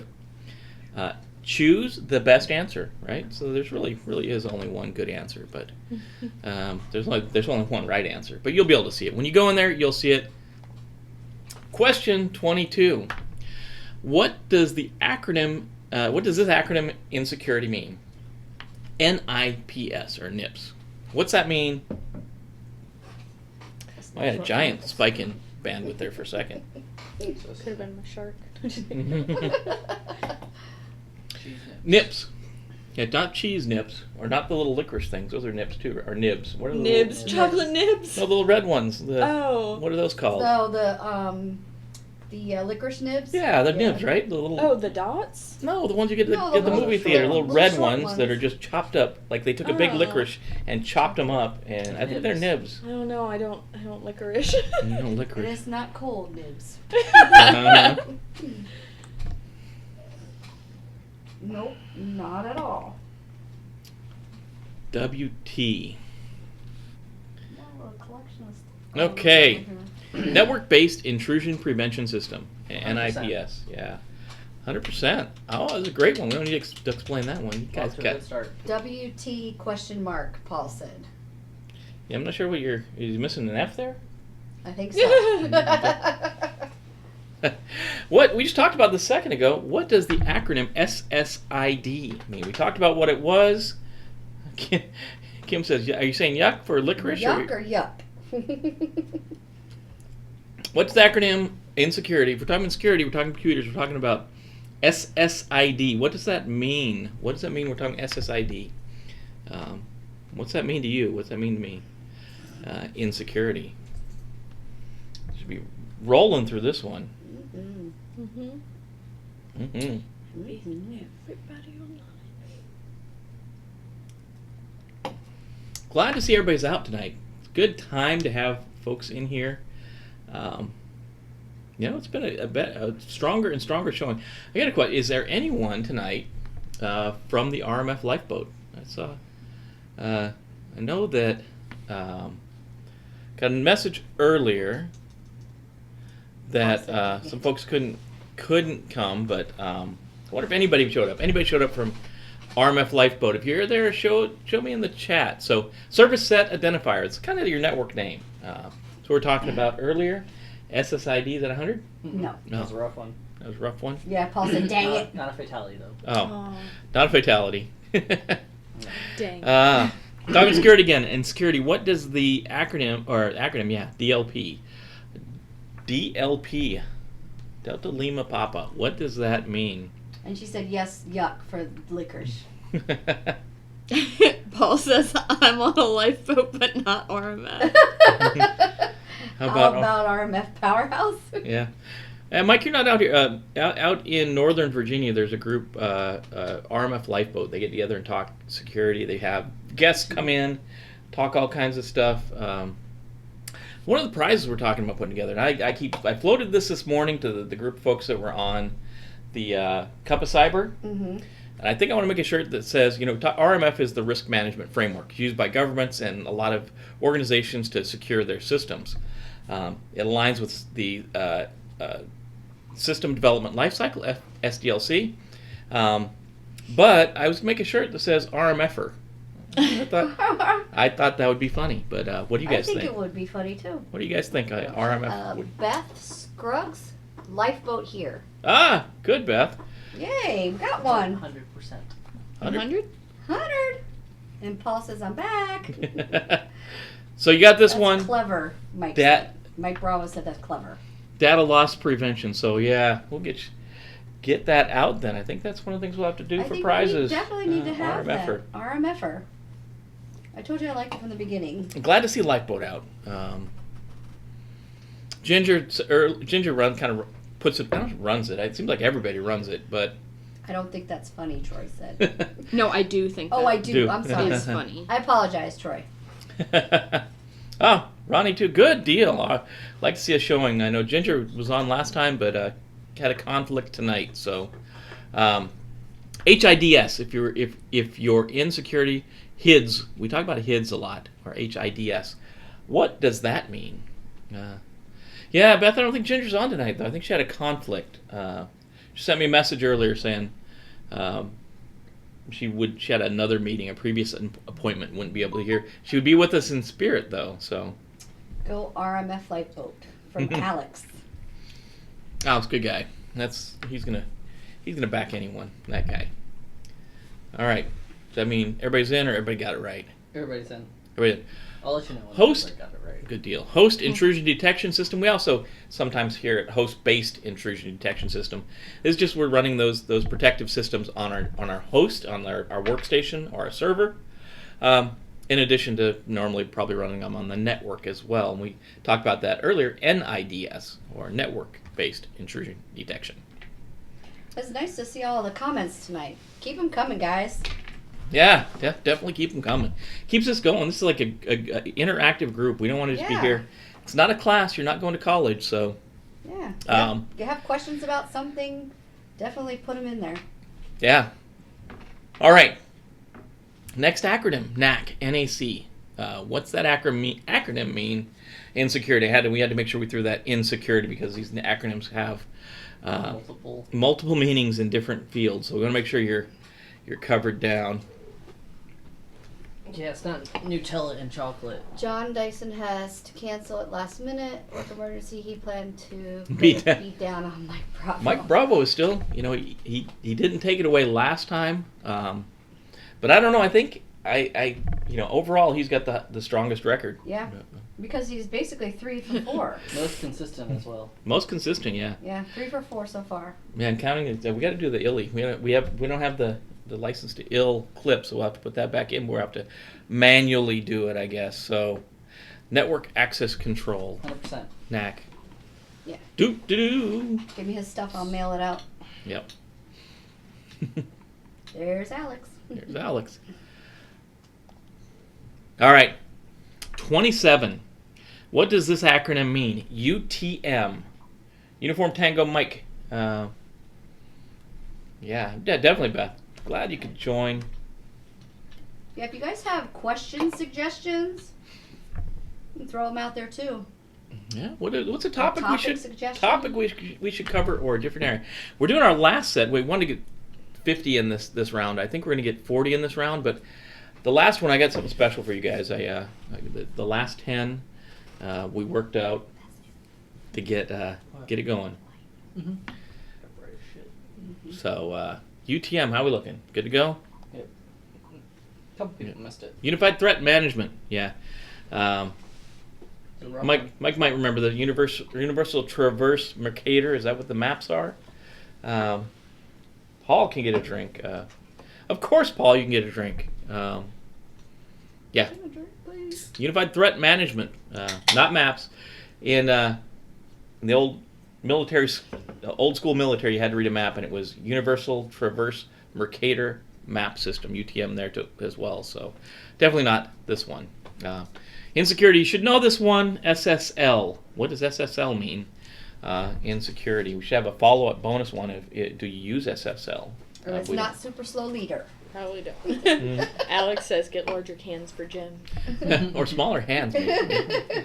Choose the best answer, right? So there's really is only one good answer, but there's only one right answer. But you'll be able to see it. When you go in there, you'll see it. Question 22. What does this acronym in security mean? NIPS or NIPS. What's that mean? I had a giant spike in bandwidth there for a second. Could have been my shark. Nips. Yeah, not cheese nips, or not the little licorice things. Those are nips too, or nibs. What are the Nibs, Little, chocolate nibs. no, the little red ones. Oh. What are those called? So the licorice nibs. Yeah, they're nibs, right? The little. Oh, the dots? No, the ones you get No, at the the movie little theater, short little ones. red Little short ones that are ones. just chopped up. Like they took a big Oh. licorice and chopped them up, and I think they're nibs. I don't know. I don't licorice. No It licorice. is not cold nibs. Uh-huh. Nope, not at all. WT. No, a collection of stuff. Okay. Mhm. Network-based intrusion prevention system. 100%. NIPS. Yeah. 100%. Oh, that's a great one. We don't need to explain that one. You guys Off to a got. good start. WT question mark, Paul said. Yeah, I'm not sure what is he missing an F there? I think so. What we just talked about this a second ago. What does the acronym SSID mean? We talked about what it was. Kim says, "Are you saying yuck for licorice?" Yuck or yup? What's the acronym in security? If we're talking security, we're talking computers. We're talking about SSID. What does that mean? What does that mean? We're talking SSID. What's that mean to you? What's that mean to me? In security, should be rolling through this one. Mm-hmm. Mm-hmm. Mm-hmm. Everybody online. Glad to see everybody's out tonight. It's a good time to have folks in here. It's been a stronger and stronger showing. I got a question. Is there anyone tonight from the RMF lifeboat? I know that got a message earlier that some folks couldn't come, but I wonder if anybody showed up. Anybody showed up from RMF lifeboat? If you're there, show me in the chat. So service set identifier. It's kind of your network name. So we're talking about earlier. SSID, is that 100? No. That was a rough one. That was a rough one. Yeah, Paul said, dang it. Not a fatality, though. Oh, not a fatality. Dang. Talking security again. In security, what does the acronym, DLP. DLP. Delta Lima Papa. What does that mean? And she said, yes, yuck, for licorice. Paul says I'm on a lifeboat, but not RMF. How How about RMF Powerhouse? Yeah. Mike, you're not out here. Out in Northern Virginia, there's a group, RMF Lifeboat. They get together and talk security. They have guests come in, talk all kinds of stuff. One of the prizes we're talking about putting together, and I floated this morning to the group of folks that were on the Cup of Cyber. Mm-hmm. And I think I want to make a shirt that says, RMF is the risk management framework used by governments and a lot of organizations to secure their systems. It aligns with the System Development Lifecycle, SDLC. But I was making a shirt that says RMFer. I thought that would be funny, but what do you guys think? I think it would be funny, too. What do you guys think? RMF would... Beth Scruggs, lifeboat here. Ah, good, Beth. Yay, we got one. 100%. 100? 100. And Paul says, I'm back. So you got this That's one. Clever, Mike said. Mike Bravo said that's clever. Data loss prevention. So yeah, we'll get that out then. I think that's one of the things we'll have to do for prizes. We definitely need to have RMFer. that. RMFer. I told you I liked it from the beginning. I'm glad to see Lifeboat out. Ginger puts it. I don't know, runs it. It seems like everybody runs it, but I don't think that's funny, Troy said. No, I do think that. Oh, I do. I'm sorry. It's funny. I apologize, Troy. Oh, Ronnie too. Good deal. I'd like to see a showing. I know Ginger was on last time, but had a conflict tonight. So, HIDS. If you're in security, HIDS. We talk about HIDS a lot, or HIDS. What does that mean? Yeah, Beth. I don't think Ginger's on tonight though. I think she had a conflict. She sent me a message earlier saying she had another meeting, a previous appointment, wouldn't be able to hear. She would be with us in spirit though. So Go RMF lifeboat from Alex. Alex, good guy. He's gonna back anyone. That guy. All right. Does that mean everybody's in, or everybody got it right? Everybody's in. Everybody in. I'll let you know when Host. everybody got it right. Good deal. Host intrusion detection system. We also sometimes hear it host-based intrusion detection system. This is just we're running those protective systems on our host, on our workstation or our server. In addition to normally probably running them on the network as well. And we talked about that earlier. NIDS, or network-based intrusion detection. It's nice to see all the comments tonight. Keep them coming, guys. Yeah, definitely keep them coming. Keeps us going. This is like a interactive group. We don't want to just be here. It's not a class. You're not going to college, so. Yeah. You have questions about something, definitely put them in there. Yeah. All right. Next acronym, NAC, N-A-C. What's that acronym mean in security? We had to make sure we threw that in security because these acronyms have multiple meanings in different fields. So we want to make sure you're covered down. Yeah, it's not Nutella and chocolate. John Dyson has to cancel at last minute. Work emergency. He planned to Beat down on Mike Bravo. Mike Bravo is still, he didn't take it away last time. But I don't know. I think overall he's got the strongest record. Yeah, because he's basically 3 for 4. Most consistent as well. Most consistent, yeah. Yeah, 3 for 4 so far. Man, counting it, we got to do the ILI. We don't have the license to IL clip, so we'll have to put that back in. We'll have to manually do it, I guess. So, network access control. 100%. NAC. Yeah. Do. Give me his stuff. I'll mail it out. Yep. There's Alex. There's Alex. All right. 27. What does this acronym mean? UTM. Uniform Tango Mike. Yeah, definitely, Beth. Glad you could join. Yeah, if you guys have questions, suggestions, you can throw them out there too. Yeah. What's a topic Suggestion? we should cover, or a different area? We're doing our last set. We wanted to get 50 in this round. I think we're going to get 40 in this round, but the last one I got something special for you guys. The last 10 we worked out to get it going. Mm-hmm. So UTM, how we looking? Good to go? Yep. A couple people missed it. Unified Threat Management. Yeah. Mike might remember the Universal Traverse Mercator. Is that what the maps are? Paul can get a drink. Of course, Paul, you can get a drink. Yeah. Unified Threat Management, not maps. In the old school military, you had to read a map, and it was Universal Traverse Mercator Map System, UTM there as well. So definitely not this one. In security, you should know this one, SSL. What does SSL mean in security? We should have a follow-up bonus one. Do you use SSL? It's not super slow leader. Probably don't. Alex says get larger cans for Jim. Or smaller hands, maybe.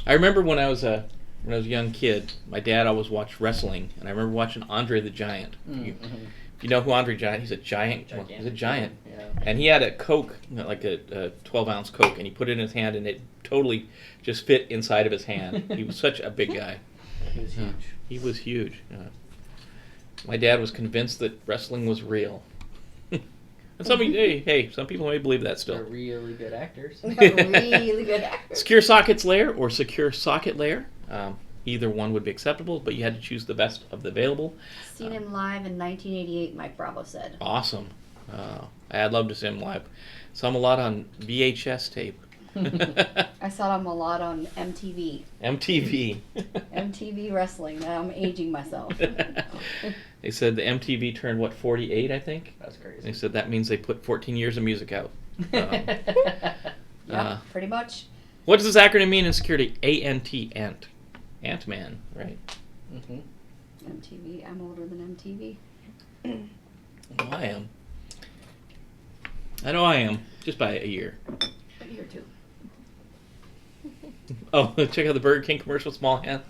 I remember when I was a young kid, my dad always watched wrestling, and I remember watching Andre the Giant. You know who Andre Giant? He's a giant. He's a giant. Yeah. And he had a Coke, like a 12-ounce Coke, and he put it in his hand, and it totally just fit inside of his hand. He was such a big guy. He was huge. He was huge. My dad was convinced that wrestling was real. And some people may believe that They're still. really good actors. Really good actor. Secure Sockets Layer or Secure Socket Layer. Either one would be acceptable, but you had to choose the best of the available. Seen him live in 1988, Mike Bravo said. Awesome. I'd love to see him live. Saw him a lot on VHS tape. I saw him a lot on MTV. MTV. MTV wrestling. Now I'm aging myself. They said the MTV turned, 48, I think? That's crazy. They said that means they put 14 years of music out. Yeah, pretty much. What does this acronym mean in security? ANT, Ant. Ant-Man, right? Mm-hmm. MTV. I'm older than MTV. Oh, I am. I know I am. Just by a year. A year or two. Oh, check out the Burger King commercial, small hand.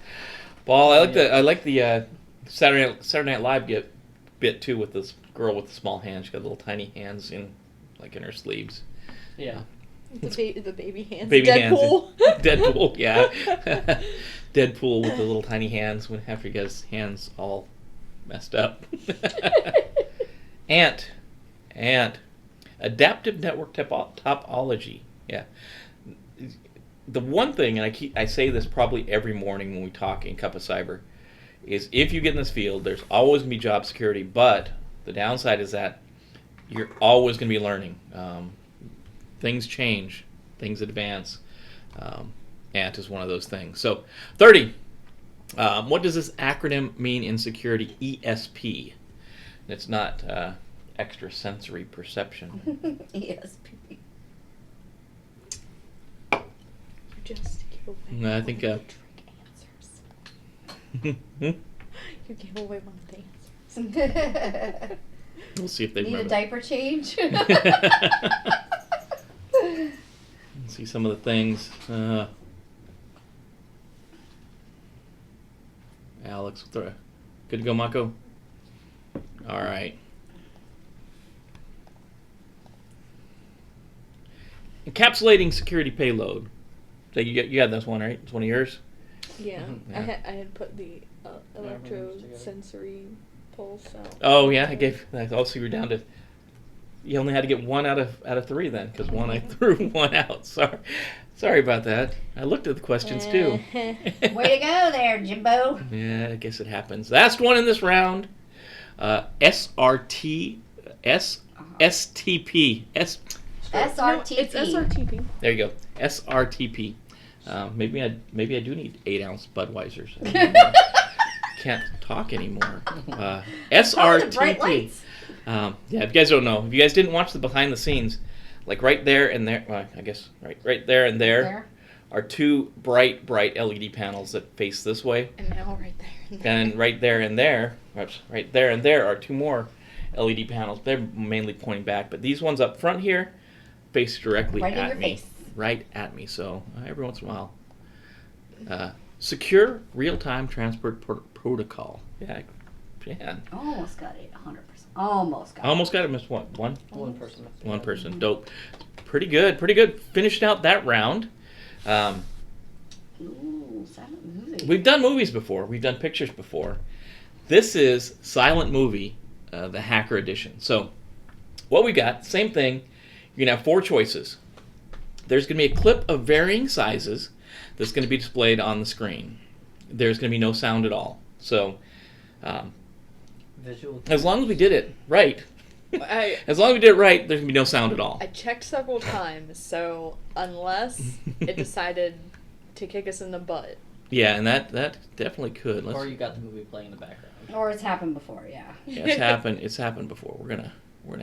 Paul, I like the Saturday Night Live bit too with this girl with the small hands. She got little tiny hands in her sleeves. Yeah. The baby hands. Baby Deadpool. hands. Deadpool, yeah. Deadpool with the little tiny hands after he got his hands all messed up. Ant. Adaptive network topology. Yeah. The one thing, and I say this probably every morning when we talk in Cup of Cyber, is if you get in this field, there's always going to be job security, but the downside is that you're always going to be learning. Things change, things advance. ANT is one of those things. So, 30. What does this acronym mean in security? ESP. It's not extrasensory perception. ESP. Just give away No, I think, one of the trick answers. You gave away one of the answers. We'll see if they Need a remember. diaper change? Let's see some of the things. Alex, good to go, Mako? All right. Encapsulating security payload. So you had this one, right? It's one of yours? Yeah, Yeah. I had put the electrosensory pulse out. Oh yeah, I gave. Also, you were down to. You only had to get one out of three then, because one I threw one out. Sorry about that. I looked at the questions too. Way to go there, Jimbo. Yeah, I guess it happens. Last one in this round. SRT, STP, SRTP. No, it's SRTP. There you go. SRTP. Maybe I do need 8-ounce Budweisers. Can't talk anymore. Probably the bright SRTP. lights. Yeah, if you guys don't know, if you guys didn't watch the behind the scenes, like right there and there, well, I guess right there and there are two bright LED panels that face this way. And now right there. And right there and there, oops, right there and there are two more LED panels. They're mainly pointing back, but these ones up front here face directly Right in at your me. face. Right at me. So every once in a while. Secure real-time transport protocol. Yeah, Almost got it, 100%. Almost got it. almost got it. Missed what? One? One person. One person. Dope. Pretty good. Finished out that round. Ooh, silent movie. We've done movies before. We've done pictures before. This is Silent Movie, the Hacker Edition. So, what we got, same thing. You're going to have 4 choices. There's going to be a clip of varying sizes that's going to be displayed on the screen. There's going to be no sound at all. So, Visual. as long as we did it right, I there's going to be no sound at all. checked several times, so unless it decided to kick us in the butt. Yeah, and that definitely could. Or you got the movie playing in the background. Or it's happened before, yeah. Yeah, it's happened. It's happened before. We're gonna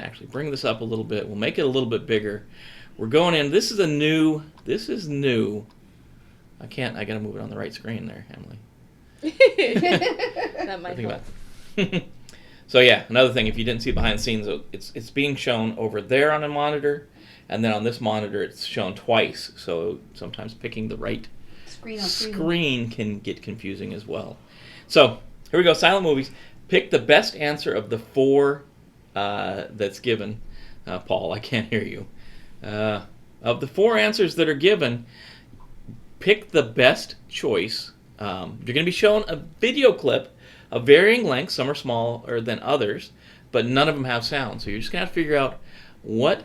actually bring this up a little bit. We'll make it a little bit bigger. We're going in. This is new. I gotta move it on the right screen there, Emily. That might Think help. about it. So yeah, another thing. If you didn't see behind the scenes, it's being shown over there on a monitor, and then on this monitor it's shown twice. So sometimes picking the right Screen on screen can get confusing as well. So here we go. Silent movies. Pick the best answer of the 4 that's given. Paul, I can't hear you. Of the 4 answers that are given, pick the best choice. You're going to be shown a video clip of varying lengths. Some are smaller than others, but none of them have sound. So you're just going to have to figure out what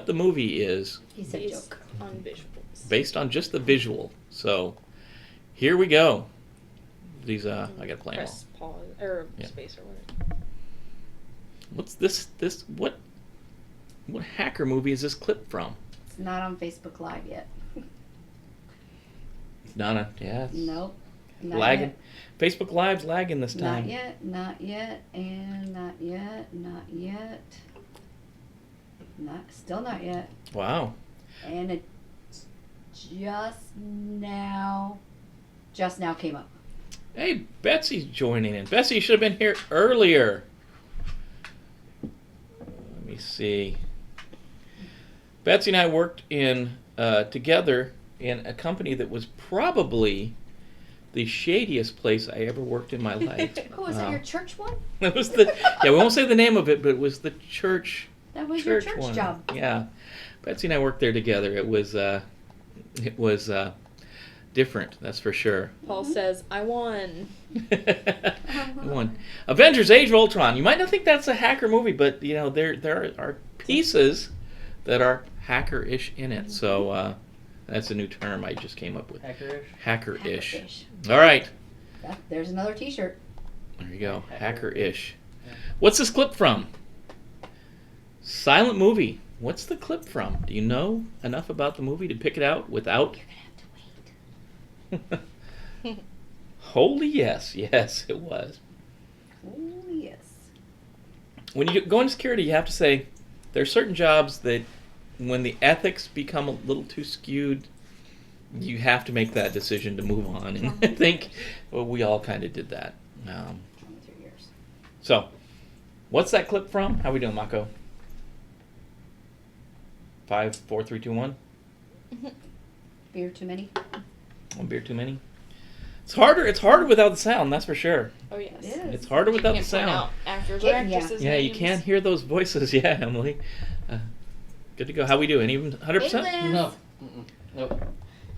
the movie is He said Based joke. on visuals. based on just the visual. So here we go. These I got to play them all. Press pause or Yeah. space or whatever. What's this what hacker movie is this clip from? It's not on Facebook Live yet. Nana, yeah. It's Nope. Not lagging. yet. Facebook Live's lagging this time. Not yet, and not yet. Still not yet. Wow. And it just now came up. Hey, Betsy's joining in. Betsy should have been here earlier. Let me see. Betsy and I worked together in a company that was probably the shadiest place I ever worked in my life. Oh, was that your church one? It was we won't say the name of it, but it was the church. That was your church one. job. Yeah, Betsy and I worked there together. It was different, that's for sure. Paul says, "I won." One. Avengers: Age of Ultron. You might not think that's a hacker movie, but there are pieces that are hacker-ish in it. So that's a new term I just came up with. Hackerish. Hacker-ish. Hacker-ish. All right. There's another T-shirt. There you go. Hacker. Hacker-ish. Yeah. What's this clip from? Silent movie. What's the clip from? Do you know enough about the movie to pick it out without? You're gonna have to wait. Holy yes. Yes, it was. Oh yes. When you go into security, you have to say there are certain jobs that when the ethics become a little too skewed, you have to make that decision to move on. And I think we all kind of did that. 23 years. So, what's that clip from? How we doing, Mako? 5, 4, 3, 2, 1. Beer too many? One beer too many. It's harder without the sound, that's for sure. Oh yes. It is. It's harder without the Can't point sound. out actors or Yeah. actresses' Yeah, you names. can't hear those voices. Yeah, Emily. Good to go. How we doing? Even 100%? Hey, Liz. No. Mm-mm. Nope.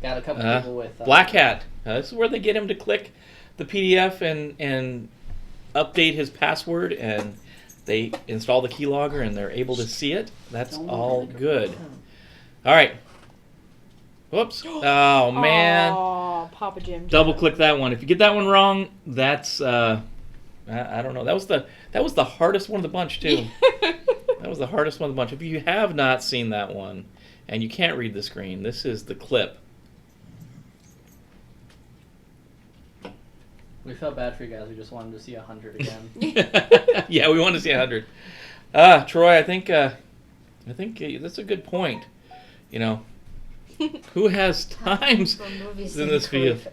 Got a couple people with Black Hat. This is where they get him to click the PDF and update his password, and they install the keylogger, and they're able to see it. That's all good. All right. Whoops. Oh, man. Aw, Papa Jim. Double click that one. If you get that one wrong, that's I don't know. That was the hardest one of the bunch too. That was the hardest one of the bunch. If you have not seen that one and you can't read the screen, this is the clip. We felt bad for you guys. We just wanted to see 100 again. Yeah, we want to see 100. Troy, I think that's a good point. You know, who has times for movies in this field?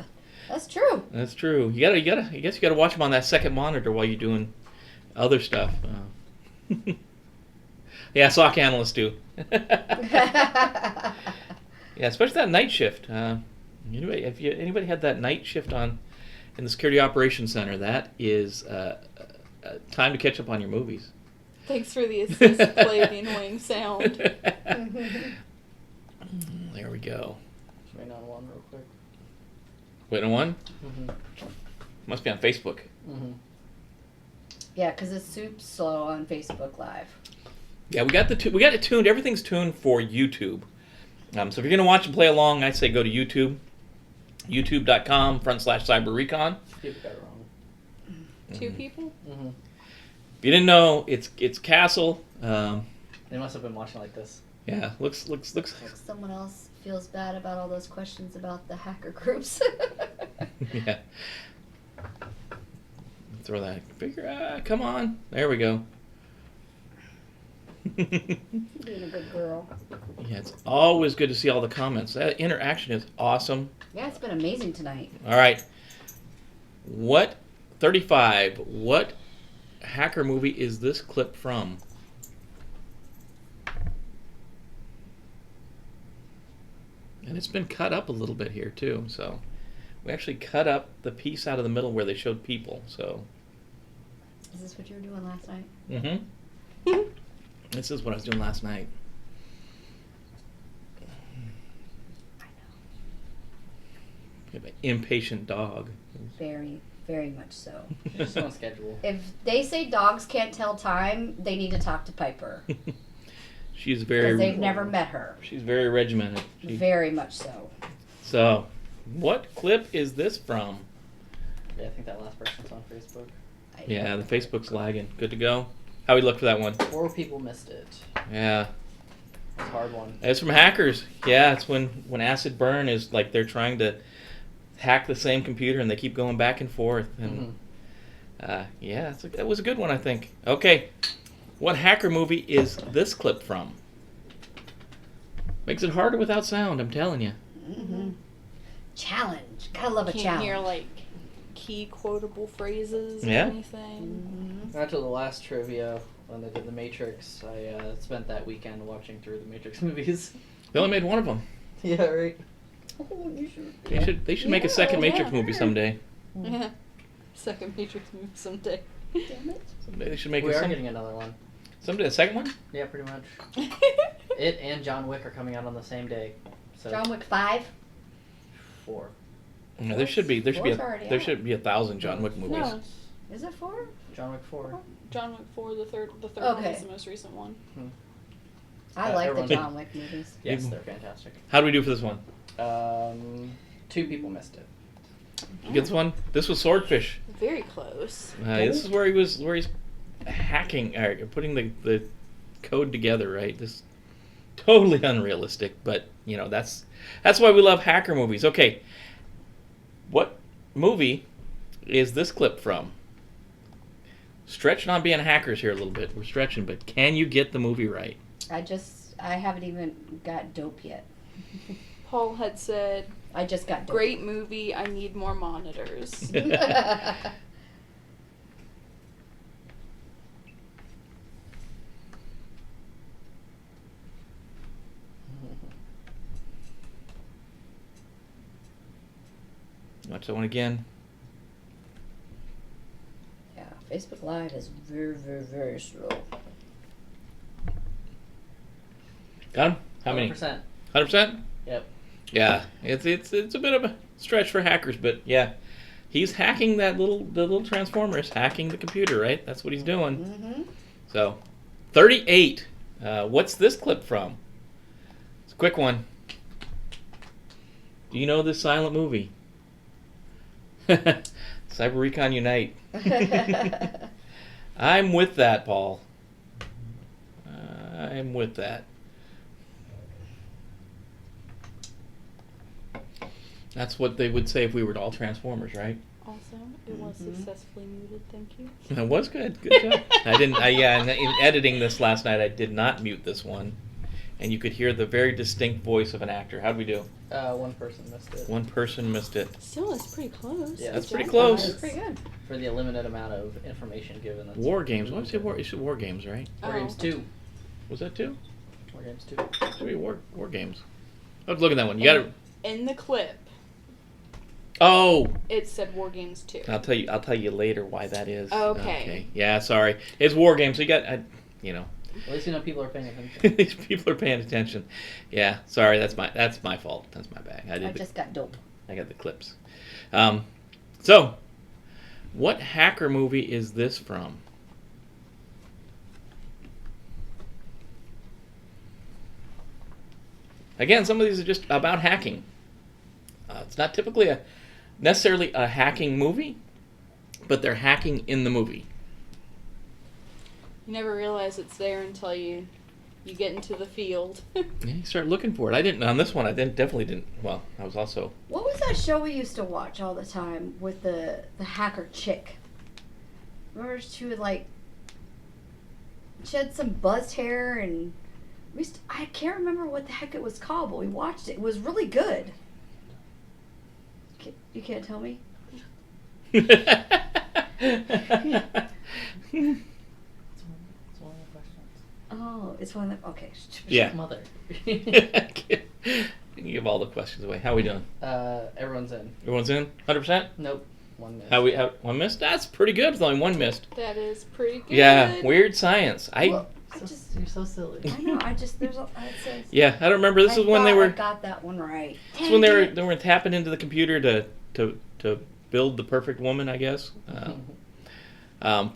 That's true. That's true. I guess you gotta watch them on that second monitor while you're doing other stuff. Yeah, SOC analysts do. Yeah, especially that night shift. Anybody had that night shift on in the Security Operations Center, that is time to catch up on your movies. Thanks for the assist. Play the annoying sound. There we go. Just waiting on one real quick. Wait on one? Mm-hmm. Must be on Facebook. Mm-hmm. Yeah, because it's super slow on Facebook Live. Yeah, we got it tuned. Everything's tuned for YouTube. So if you're gonna watch and play along, I'd say go to YouTube, youtube.com/Cyber-Recon. People got it wrong. 2 people? Mm-hmm. If you didn't know, it's Castle. They must have been watching like this. Yeah, looks. Like someone else feels bad about all those questions about the hacker groups. Yeah. Throw that figure. Come on. There we go. Being a good girl. Yeah, it's always good to see all the comments. That interaction is awesome. Yeah, it's been amazing tonight. All right. What 35? What hacker movie is this clip from? And it's been cut up a little bit here too, so we actually cut up the piece out of the middle where they showed people. So. Is this what you were doing last night? Mm-hmm. This is what I was doing last night. I know. You have an impatient dog. Very, very much so. Just on schedule. If they say dogs can't tell time, they need to talk to Piper. She's Because very. they've never met her. She's very regimented. Very much so. So, what clip is this from? Yeah, I think that last person's on Facebook. Yeah, the Facebook's lagging. Good to go. How we look for that one? 4 people missed it. Yeah. It's a hard one. It's from hackers. Yeah, it's when acid burn is like they're trying to hack the same computer and they keep going back and forth. And yeah, that was a good one, I think. Okay, what hacker movie is this clip from? Makes it harder without sound, I'm telling you. Mm-hmm. Challenge. Gotta love a Can't challenge. hear like key quotable phrases Yeah. or anything. Mm-hmm. After the last trivia, when they did The Matrix, I spent that weekend watching through the Matrix movies. They only made one of them. Yeah, right. Oh, you should. They should make a second Matrix movie someday. Yeah. Second Matrix movie someday. Damn it. Someday they should make We it are getting another one. someday a second one. Yeah, pretty much. It and John Wick are coming out on the same day. So John Wick 5? 4. No, there should be Four's already out. 1,000 John Wick movies. No, Is it 4? John Wick 4. John Wick 4, the third one Okay. is the most recent one. I like the everyone- John Wick movies. Yes, they're fantastic. How do we do for this one? 2 people missed it. You get this one? This was Swordfish. Very close. This is where he's hacking, putting the code together, right? This totally unrealistic, but you know that's why we love hacker movies. Okay, what movie is this clip from? Stretching on being hackers here a little bit. We're stretching, but can you get the movie right? I haven't even got dope yet. Paul had said, I just got dope. "Great movie. I need more monitors." Watch that one again. Yeah, Facebook Live is very, very, very slow. Got him? How many? 100%. 100%? Yep. Yeah, it's a bit of a stretch for hackers, but yeah, he's hacking the little transformers, hacking the computer, right? That's what he's doing. Mm-hmm. So, 38. What's this clip from? It's a quick one. Do you know this silent movie? Cyber-Recon Unite. I'm with that, Paul. I'm with that. That's what they would say if we were all Transformers, right? Also, it was successfully muted. Thank you. That was good. Good job. I didn't. In editing this last night, I did not mute this one, and you could hear the very distinct voice of an actor. How'd we do? One person missed it. One person missed it. Still, it's pretty close. Yeah, That's Good pretty job, close. guys. That's pretty good. For the limited amount of information given. That's War games. Why would you say war? You said war games, right? War Games 2. Was that two? War Games 2. Should be war games. I was looking at that one. You got it. In the clip, Oh, it said War Games 2. I'll tell you later why that is. Okay. Yeah, sorry. It's war games. So you got, you know. At least you know people are paying attention. These people are paying attention. Yeah, sorry. That's my fault. That's my bag. I just got dope. I got the clips. So, what hacker movie is this from? Again, some of these are just about hacking. It's not typically necessarily a hacking movie, but they're hacking in the movie. You never realize it's there until you get into the field. Yeah, you start looking for it. I didn't on this one. I definitely didn't. Well, I was also. What was that show we used to watch all the time with the hacker chick? Remember she would she had some buzzed hair and I can't remember what the heck it was called, but we watched it. It was really good. You can't tell me? It's one of the questions. Oh, it's one of the... Okay. Yeah. Mother. You can give all the questions away. How we doing? Everyone's in. Everyone's in? 100%? Nope. One missed. One missed? That's pretty good with only one missed. That is pretty good. Yeah, weird science. Well, You're so silly. I know, there's a... It says... Yeah, I don't remember. This is when they I were... got that one right. This is when they were tapping into the computer to build the perfect woman, I guess.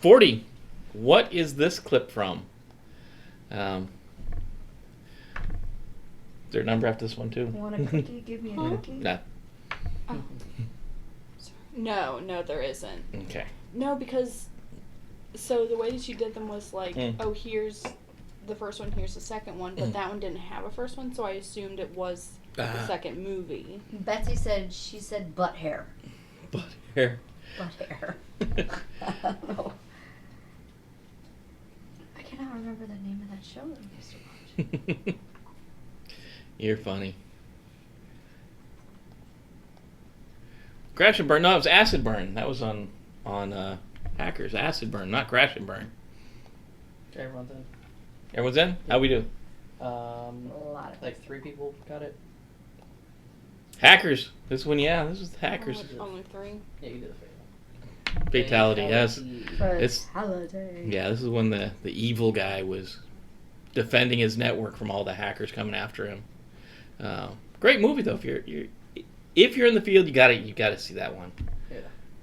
40. What is this clip from? Is there a number after this one too? Want a cookie? Give me a cookie. Nah. Oh. No, there isn't. Okay. No, because so the way that you did them was like, oh, here's the first one, here's the second one, but that one didn't have a first one, so I assumed it was the second movie. Betsy she said butt hair. Butt hair. Butt hair. I don't know. I cannot remember the name of that show that we used to watch. You're funny. Crash and burn. No, it was acid burn. That was on Hackers. Acid burn, not crash and burn. Everyone's in. Everyone's in? How we do? A lot of Like 3 people got it. Hackers. This one, yeah. This is Hackers. Only 3. Yeah, you did the Fatality. Yes. It's holiday. yeah. This is when the evil guy was defending his network from all the hackers coming after him. Great movie though. If you're in the field, you gotta see that one.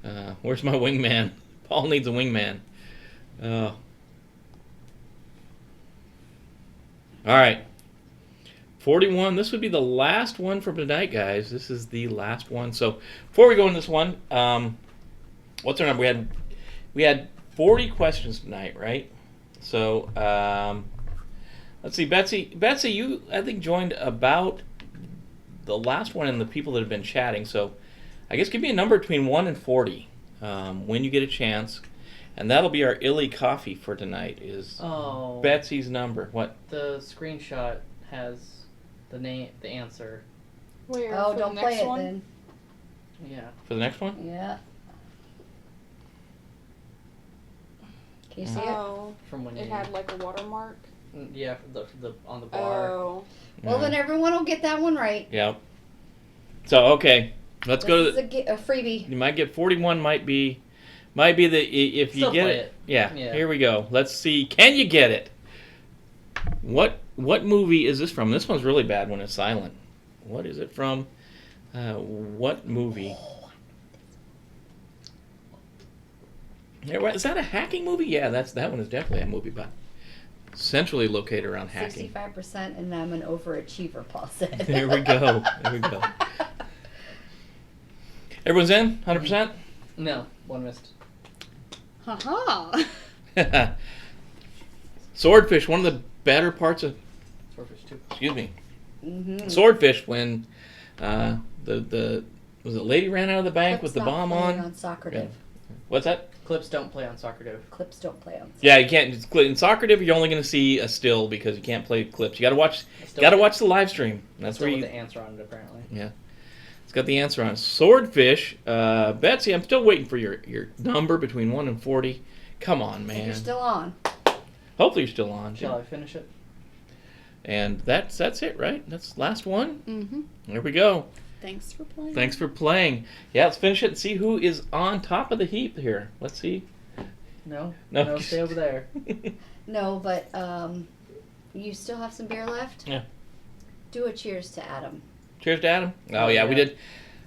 Yeah. Where's my wingman? Paul needs a wingman. All right. 41. This would be the last one for tonight, guys. This is the last one. So before we go into this one, what's our number? We had 40 questions tonight, right? So let's see, Betsy, you I think joined about the last one and the people that have been chatting. So I guess give me a number between 1 and 40 when you get a chance, and that'll be our Illy coffee for tonight. Is Betsy's number? What? The screenshot has the answer. Where? Oh, for don't the play next it one? then. Yeah. For the next one? Yeah. Can you see Oh, From when it you had like a watermark. Yeah, the on the bar. Oh, it? Well, then everyone will get that one right. Yeah. So okay, let's go to This is a freebie. You might get 41. Might be the if you Still get play it. it. Yeah, Yeah. Here we go. Let's see. Can you get it? What movie is this from? This one's really bad when it's silent. What is it from? What movie? Is that a hacking movie? Yeah, that one is definitely a movie, but centrally located around hacking. 65%, and I'm an overachiever, Paul said. There we go. There we go. Everyone's in? 100%? No, one missed. haha. Swordfish, one of the better parts of... Swordfish 2. Excuse me. Mm-hmm. Swordfish, when the Was it Lady ran out of the bank Clips with the not bomb playing on? on Soccer Yeah. Div. What's that? Clips don't play on Soccer Div. Clips don't play on. Yeah, you can't. In Soccer Div, you're only going to see a still because you can't play clips. You got to watch. Still Got to with- watch the live stream. That's Still where with you. the answer on it, apparently. Yeah, it's got the answer on it. Swordfish. Betsy, I'm still waiting for your number between 1 and 40. Come on, If man. you're still on. Hopefully you're still on. Shall I finish it? And that's it, right? That's the last one. Mm-hmm. There we go. Thanks for playing. Thanks for playing. Yeah, let's finish it and see who is on top of the heap here. Let's see. No, No. stay over there. No, but you still have some beer left? Yeah. Do a cheers to Adam. Cheers to Adam. Oh, yeah, we yeah. did.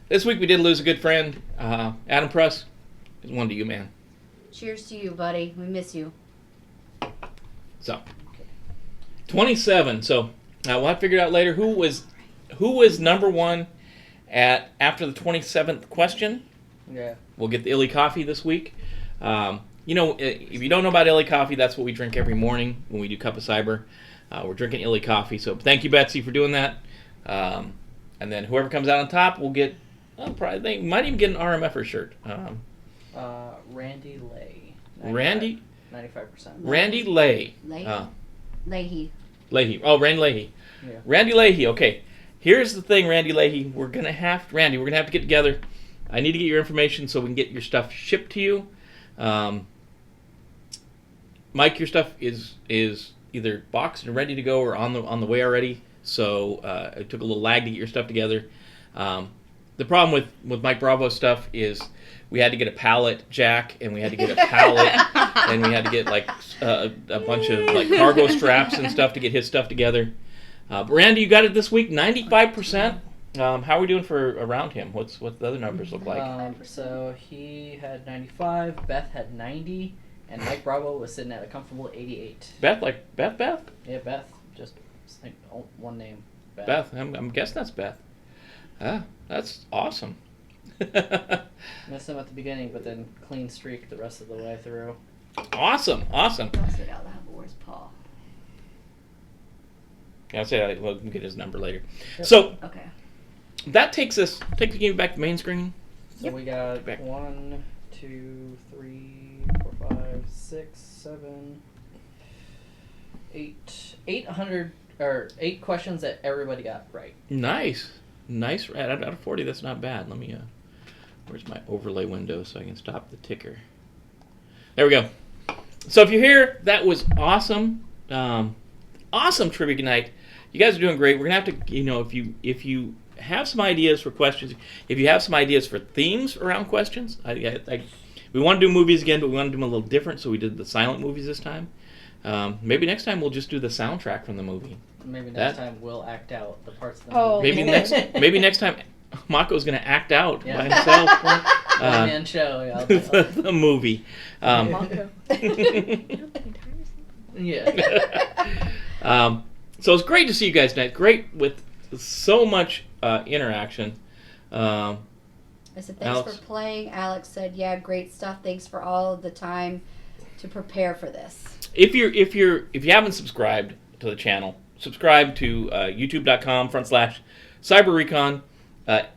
This week we did lose a good friend. Adam Press. It's one to you, man. Cheers to you, buddy. We miss you. So, 27. So, we'll have to figure it out later who was number one after the 27th question. Yeah. We'll get the Illy coffee this week. If you don't know about Illy coffee, that's what we drink every morning when we do Cup of Cyber. We're drinking Illy coffee. So thank you, Betsy, for doing that. And then whoever comes out on top will get, probably they might even get an RMFer shirt. Randy Lay. 95%. Randy Lay. Leahy. Leahy. Oh, Randy Leahy. Yeah. Randy Leahy. Okay. Here's the thing, Randy Leahy. We're gonna have to get together. I need to get your information so we can get your stuff shipped to you. Mike, your stuff is either boxed and ready to go or on the way already. So it took a little lag to get your stuff together. The problem with Mike Bravo's stuff is we had to get a pallet jack and we had to get a pallet and we had to get like a bunch of like cargo straps and stuff to get his stuff together. But Randy, you got it this week, 95%. How are we doing for around him? What the other numbers look like? So he had 95, Beth had 90, and Mike Bravo was sitting at a comfortable 88. Beth? Yeah, Beth. Just think one name. Beth. I'm guessing that's Beth. That's awesome. Missed him at the beginning, but then clean streak the rest of the way through. Awesome. I'll sit out loud. Where's Paul? Yeah, I'll say we'll get his number later. Yep. So Okay. that takes the game back to main screen. So we got Back. 1, 2, 3, 4, 5, 6, 7, 8, 800 or 8 questions that everybody got right. Nice. Out of 40, that's not bad. Let me. Where's my overlay window so I can stop the ticker? There we go. So if you're here, that was awesome. Awesome trivia night. You guys are doing great. We're gonna have to, if you have some ideas for questions, if you have some ideas for themes around questions, we want to do movies again, but we want to do them a little different. So we did the silent movies this time. Maybe next time we'll just do the soundtrack from the movie. Maybe next time we'll act out the parts of the Oh. movie. Maybe next time Mako's gonna act out Yeah. by himself. One-man show. Yeah, the movie. Mako. yeah. So it's great to see you guys tonight. Great with so much interaction. I said, thanks Alex? for playing. Alex said, yeah, great stuff. Thanks for all of the time to prepare for this. If you haven't subscribed to the channel, subscribe to youtube.com/Cyber-Recon.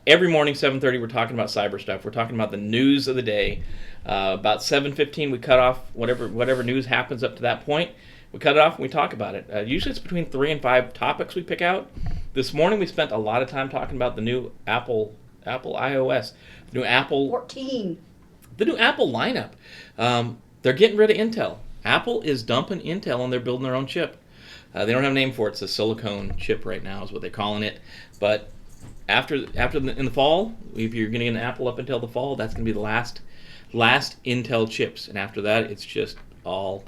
Every morning, 7:30, we're talking about cyber stuff. We're talking about the news of the day. About 7:15, we cut off whatever news happens up to that point. We cut it off and we talk about it. Usually it's between 3 and 5 topics we pick out. This morning we spent a lot of time talking about the new Apple iOS, the new Apple 14. the new Apple lineup. They're getting rid of Intel. Apple is dumping Intel and they're building their own chip. They don't have a name for it. It's a silicone chip right now is what they're calling it. But in the fall, if you're going to get an Apple up until the fall, that's going to be the last Intel chips. And after that, it's just all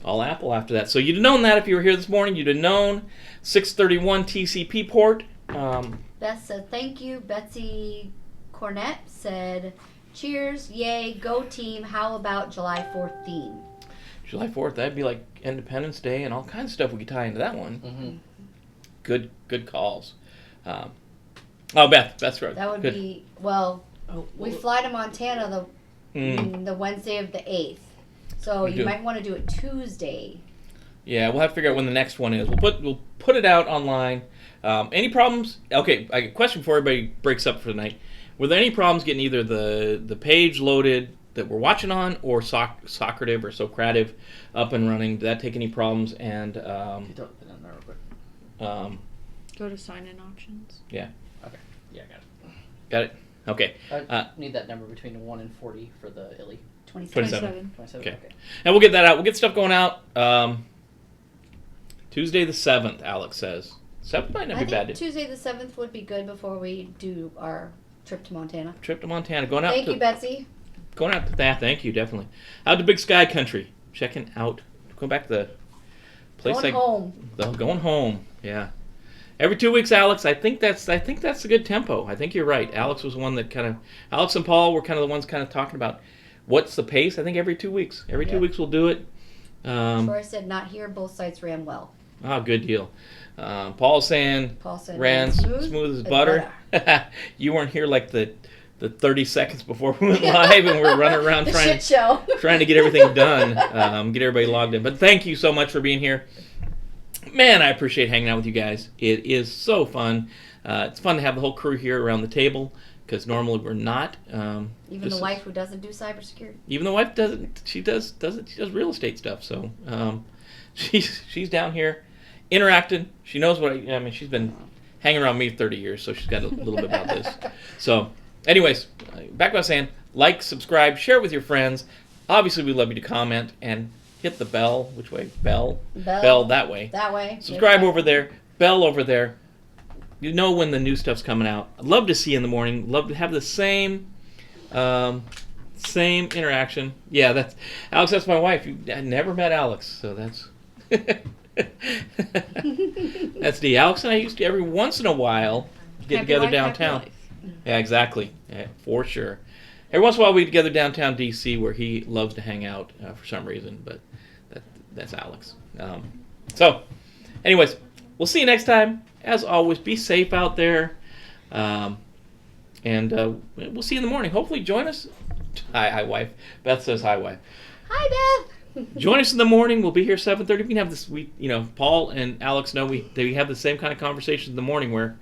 Apple after that. So you'd have known that if you were here this morning. You'd have known 631 TCP port. Beth said, thank you. Betsy Cornett said, cheers, yay, go team. How about July 4th theme? July 4th, that'd be like Independence Day and all kinds of stuff we could tie into that one. Mm-hmm. Good calls. Beth, that's right. That would Good. be, we fly to Montana the Wednesday of the 8th. So We you do. might want to do it Tuesday. Yeah, we'll have to figure out when the next one is. We'll put it out online. Any problems? Okay, I got a question before everybody breaks up for the night. were there any problems getting either the page loaded that we're watching on or Socrative or Socrative up and running? Did that take any problems? And You don't put it in there real quick. Go to sign-in options. Okay. Yeah, I got it. Got it? Okay. I need that number between 1 and 40 for the ILI. 27. 27. Okay. And we'll get that out. We'll get stuff going out. Tuesday the 7th, Alex says. 7th might not I be bad. think Tuesday the 7th would be good before we do our trip to Montana. Trip to Montana. Going out Thank to you, Betsy. Going out to that. Thank you, definitely. Out to Big Sky Country. Checking out. Going back to the place. Going home. Going home. Yeah. Every 2 weeks, Alex. I think that's a good tempo. I think you're right. Alex was one that Alex and Paul were kind of the ones kind of talking about what's the pace. I think every 2 weeks. Every 2 weeks we'll do it. Troy said not here. Both sites ran well. Oh, good deal. Paul said ran smooth as butter. You weren't here like the 30 seconds before we went live, and we're running around trying to get everything done, get everybody logged in. But thank you so much for being here. Man, I appreciate hanging out with you guys. It is so fun. It's fun to have the whole crew here around the table because normally we're not. Even the wife who doesn't do cybersecurity. Even the wife doesn't. She does real estate stuff. So she's down here interacting. She knows what I mean. She's been hanging around me 30 years, so she's got a little bit about this. So, anyways, back to what I was saying. Like, subscribe, share it with your friends. Obviously, we'd love you to comment and hit the bell. Which way? Bell that way. That way. Subscribe over there. Bell over there. You know when the new stuff's coming out. I'd love to see you in the morning. Love to have the same interaction. Yeah, that's Alex. That's my wife. I never met Alex, so that's that's the Alex and I used to every once in a while get together downtown. Yeah, exactly. Yeah, for sure. Every once in a while we get together downtown DC where he loves to hang out for some reason, but that's Alex. So, anyways, we'll see you next time. As always, be safe out there, and we'll see you in the morning. Hopefully, join us. Hi, wife. Beth says hi, wife. Hi, Beth. Join us in the morning. We'll be here 7:30. We can have this. Paul and Alex know we have the same kind of conversations in the morning where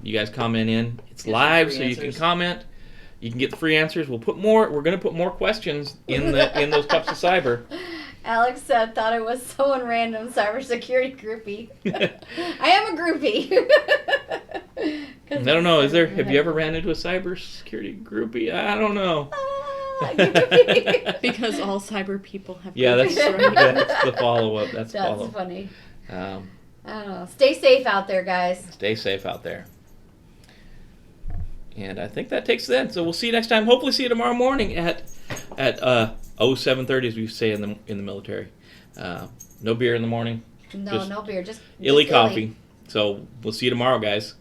you guys comment in. It's live, so you can comment. You can get the free answers. We're going to put more questions in those cups of cyber. Alex thought it was someone random cybersecurity groupie. I am a groupie. I don't know. Have you ever ran into a cybersecurity groupie? I don't know. Because all cyber people have. Yeah, that's the follow-up. That's funny. I don't know. Stay safe out there, guys. Stay safe out there. And I think that takes it then. So we'll see you next time. Hopefully see you tomorrow morning at 7:30, as we say in the military. No beer in the morning. No beer. Just illy coffee. So we'll see you tomorrow, guys.